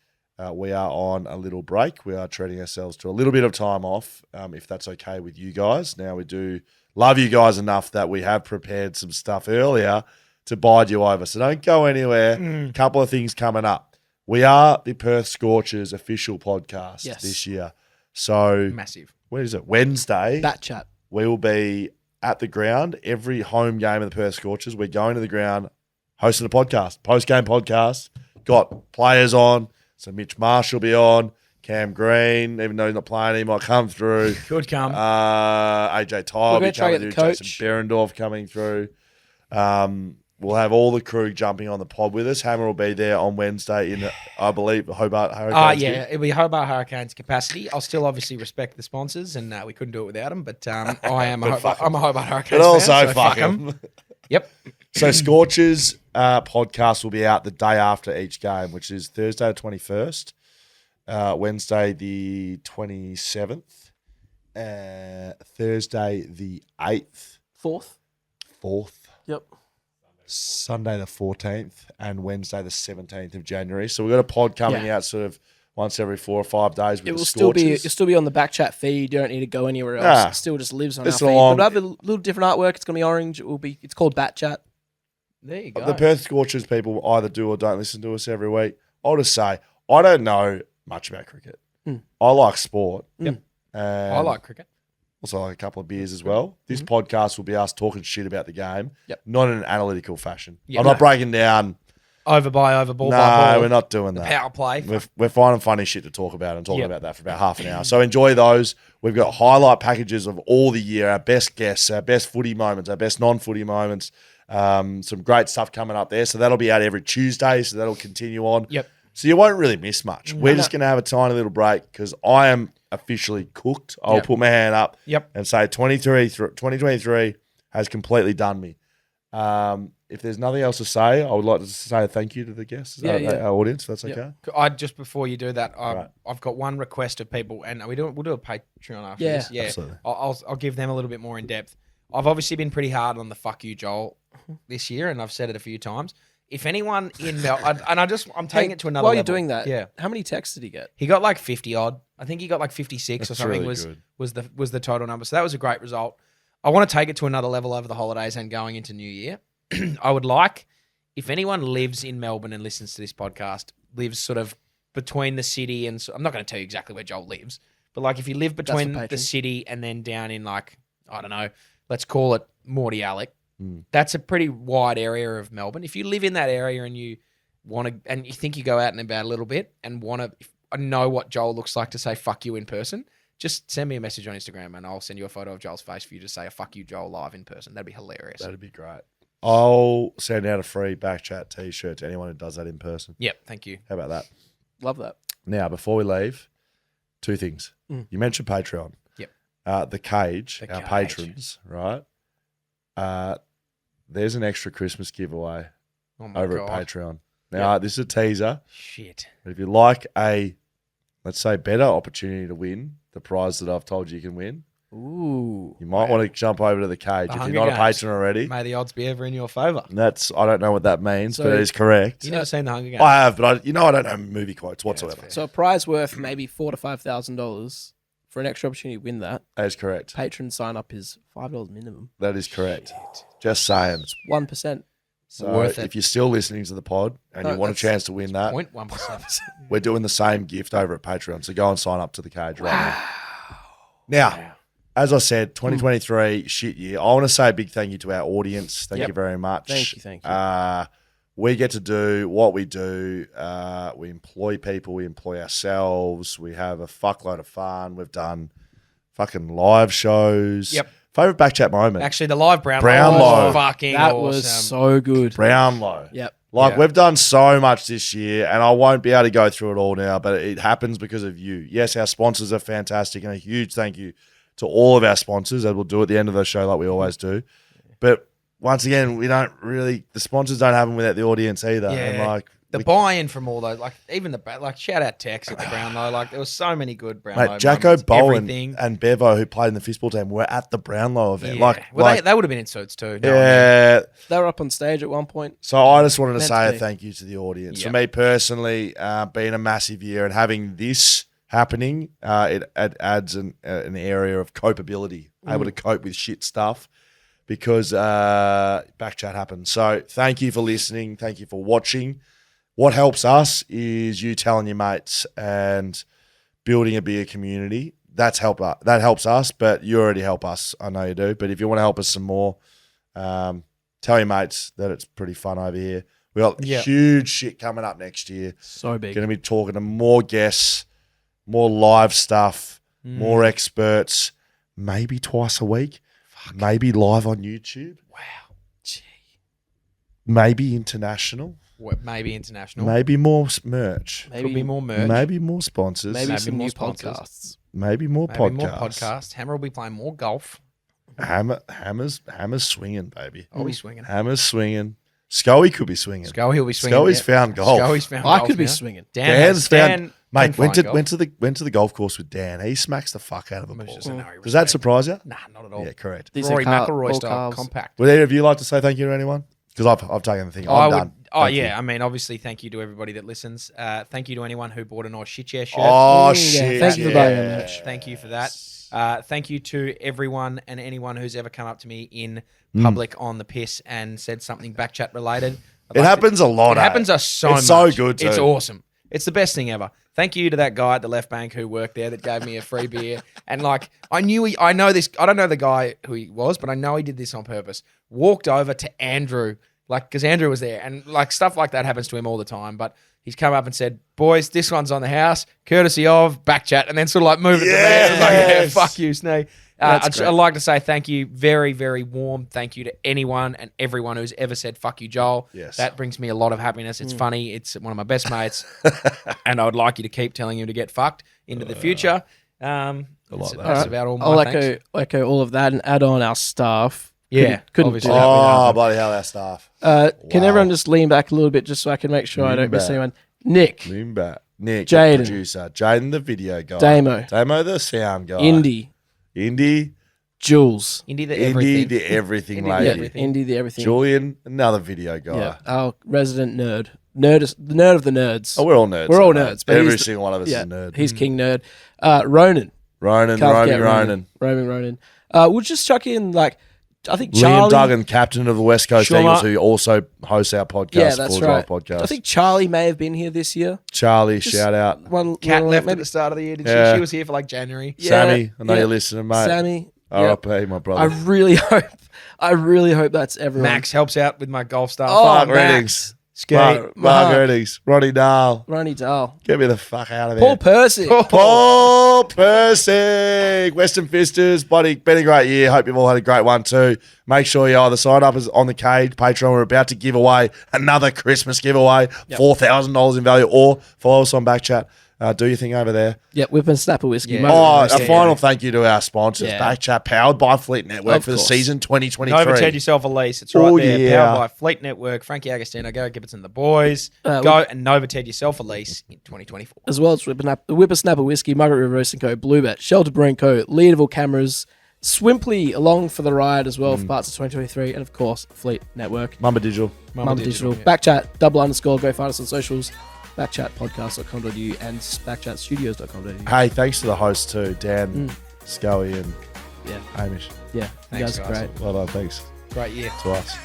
we are on a little break. We are treating ourselves to a little bit of time off, if that's okay with you guys. Now, we do love you guys enough that we have prepared some stuff earlier to bide you over. So don't go anywhere. Couple of things coming up. We are the Perth Scorchers official podcast this year. So massive. What is it? Wednesday. BackChat. We will be at the ground. Every home game of the Perth Scorchers, we're going to the ground, hosting a podcast, post-game podcast. Got players on. So Mitch Marsh will be on. Cam Green, even though he's not playing, he might come through. Could come. AJ Ty will be coming through. Jason Berendorf coming through. We'll have all the crew jumping on the pod with us. Hammer will be there on Wednesday in, I believe, Hobart Hurricanes. It'll be Hobart Hurricanes capacity. I'll still obviously respect the sponsors, and we couldn't do it without them. But I'm a Hobart Hurricanes But also fan, so fuck them. Yep. So Scorchers podcast will be out the day after each game, which is Thursday the 21st, Wednesday the 27th, Thursday the 8th. 4th. Yep. Sunday the 14th and Wednesday the 17th of January. So we've got a pod coming out sort of once every 4 or 5 days with It will the still Scorchers. be on the BackChat feed. You don't need to go anywhere else. Nah. It still just lives on Listen our feed. along. But it'll have a little different artwork. It's gonna be orange. It's called BackChat. There you go. The Perth Scorchers people either do or don't listen to us every week. I'll just say, I don't know much about cricket. I like sport. Yep. And I like cricket. Also like a couple of beers as well. This podcast will be us talking shit about the game, not in an analytical fashion. Yep. I'm not breaking down over ball by ball. No, we're not doing The that. power play. We're finding funny shit to talk about and talking about that for about half an hour. So enjoy those. We've got highlight packages of all the year, our best guests, our best footy moments, our best non-footy moments. Some great stuff coming up there. So that'll be out every Tuesday. So that'll continue on. Yep. So you won't really miss much. We're just going to have a tiny little break because I am officially cooked. I'll put my hand up and say 2023 has completely done me. If there's nothing else to say, I would like to say thank you to the guests, our audience, if that's okay. I just before you do that, I've got one request of people, and we'll do a Patreon after this. Yeah, absolutely. I'll give them a little bit more in depth. I've obviously been pretty hard on the fuck you Joel this year, and I've said it a few times. If anyone in I'm taking it to another While level. you're doing that, yeah. How many texts did he get? He got like 50 odd. I think he got like 56 or That's something really was the total number. So that was a great result. I want to take it to another level over the holidays and going into New Year. I would like, if anyone lives in Melbourne and listens to this podcast, lives sort of between the city and I'm not going to tell you exactly where Joel lives, but like if you live between the city and then down in like, I don't know, let's call it Morty Alec. That's a pretty wide area of Melbourne. If you live in that area and you want to, and you think you go out and about a little bit and want to know what Joel looks like to say fuck you in person, just send me a message on Instagram and I'll send you a photo of Joel's face for you to say a fuck you Joel live in person. That'd be hilarious. That'd be great. I'll send out a free BackChat t-shirt to anyone who does that in person. Yep, thank you. How about that? Love that. Now, before we leave, 2 things. You mentioned Patreon. Yep. The Cage, our patrons, right? There's an extra Christmas giveaway over at Patreon. Now, this is a teaser. Shit. But if you like let's say, better opportunity to win the prize that I've told you can win, you might want to jump over to the Cage. If you're not a patron already, may the odds be ever in your favour. I don't know what that means, but it is correct. You've never seen the Hunger Games? I have, but I don't know movie quotes whatsoever. So a prize worth maybe $4,000 to $5,000 for an extra opportunity to win that. That is correct. Patron sign up is $5 minimum. That is correct. Just saying. It's 1%. So Worth it. if you're still listening to the pod and you want a chance to win that, 0.1%. we're doing the same gift over at Patreon. So go and sign up to the Cage right now. Now, as I said, 2023 shit year. I want to say a big thank you to our audience. Thank you very much. Thank you. We get to do what we do. We employ people. We employ ourselves. We have a fuckload of fun. We've done fucking live shows. Yep. Favorite BackChat moment? Actually, the live Brownlow. was fucking That awesome. was so good. Brownlow. Yep. We've done so much this year, and I won't be able to go through it all now, but it happens because of you. Yes, our sponsors are fantastic, and a huge thank you to all of our sponsors, as we'll do at the end of the show like we always do. But once again, the sponsors don't happen without the audience either. Yeah. And the buy-in from all those, like even shout out Tex at the Brownlow. Like there was so many good Brownlow. Mate, Jacko moments, Bowen everything. and Bevo, who played in the Fistball team, were at the Brownlow event. Yeah. They would have been in suits too. Yeah. They were up on stage at one point. So I just wanted to Meant say to a be. thank you to the audience. Yep. For me personally, being a massive year and having this happening, it adds an area of copeability, able to cope with shit stuff because BackChat happens. So thank you for listening. Thank you for watching. What helps us is you telling your mates and building a bigger community. That helps us, but you already help us. I know you do. But if you want to help us some more, tell your mates that it's pretty fun over here. We got huge shit coming up next year. So big. Going to be talking to more guests, more live stuff, more experts, maybe twice a week, maybe live on YouTube. Wow. Gee. Maybe international. Maybe international. Maybe more merch. Could be more merch. Maybe more sponsors. Maybe some more new sponsors. podcasts. Maybe more Maybe podcasts. more podcasts. Hammer will be playing more golf. Hammer's swinging, baby. I'll be swinging. Hammer's swinging. Schoey could be swinging. Schoey will be swinging. Schoey's found golf. Schoey's found I golf could be now. swinging. Dan's found. Mate, went golf. to the golf course with Dan. He smacks the fuck out of a ball. Just a no Does that respect. surply you? Nah, not at all. Yeah, correct. Rory McIlroy all style, calves. compact. Would either of you like to say thank you to anyone? Because I've taken the thing. I'm done. Thank you. I mean, obviously, thank you to everybody that listens. Thank you to anyone who bought a nice shit chair shirt. Oh, shit. Thank you for buying that merch. Thank you for that. Thank you to everyone and anyone who's ever come up to me in public on the piss and said something BackChat related. It happens a lot. It happens us so much. It's so good, too. It's awesome. It's the best thing ever. Thank you to that guy at the left bank who worked there that gave me a free beer. And like, I know this. I don't know the guy who he was, but I know he did this on purpose. Walked over to Andrew, like, because Andrew was there, and like stuff like that happens to him all the time. But he's come up and said, "Boys, this one's on the house, courtesy of BackChat," and then sort of like move it to the man. Like, yeah, fuck you, Snee. I'd like to say thank you, very, very warm thank you to anyone and everyone who's ever said "fuck you, Joel." Yes. That brings me a lot of happiness. It's funny. It's one of my best mates, and I would like you to keep telling him to get fucked into the future. That's about all my I'll thanks. echo all of that and add on our staff. Yeah, couldn't obviously. do that without them. Bloody hell, our staff. Can everyone just lean back a little bit just so I can make sure I don't miss anyone? Nick. Lean back. Nick, Jaden. the producer. Jaden, the video guy. Damo. Damo, the sound guy. Indy. Jules. Indy, the everything. Indy, the everything lady. Indy, the everything. Julian, another video guy. Yeah, our resident nerd. The nerd of the nerds. Oh, we're all nerds. We're all nerds. But every single one of us is a nerd. He's king nerd. Ronan. Ronan. We'll just chuck in, like, I think Charlie. Liam Duggan, captain of the West Coast Shuma. Eagles, who also hosts our podcast. Yeah, that's Full right. Drive Podcast. I think Charlie may have been here this year. Charlie, Just shout out. Kat left at the start of the year, did she? She was here for like January. Sammy, I know you're listening, mate. Sammy. R.I.P., my brother. I really hope that's everyone. Max helps out with my golf stuff. Oh, Mark Reddings. Skate. Mark Reddings. Ronnie Dahl. Get me the fuck out of Paul there. Percy. Paul Percy. Western Fisters. Buddy, been a great year. Hope you've all had a great one too. Make sure you either sign up as on the Cage, Patreon. We're about to give away another Christmas giveaway, $4,000 in value, or follow us on BackChat. Do your thing over there. Yep, Whip and Snapper Whiskey. A final thank you to our sponsors, Yeah. BackChat, powered by Fleet Network Of for the course. season 2023. Novated yourself a lease. It's right there. Yeah. Powered by Fleet Network. Frankie Agostino, go Gibbons and the boys. Go and Novated yourself a lease in 2024. As well as Whippersnapper Whiskey, Margaret River Roast & Co., Bluebet, Shelter Brewing Co., Leadville Cameras, Swimply along for the ride as well for parts of 2023, and of course, Fleet Network. Mamba Digital. Yeah. BackChat, _, go find us on socials, backchatpodcast.com.au and backchatstudios.com.au. Hey, thanks to the hosts too, Dan, Schoey, and Yeah. Hamish. Yeah, you guys are great. Well done, thanks. Great year. To us.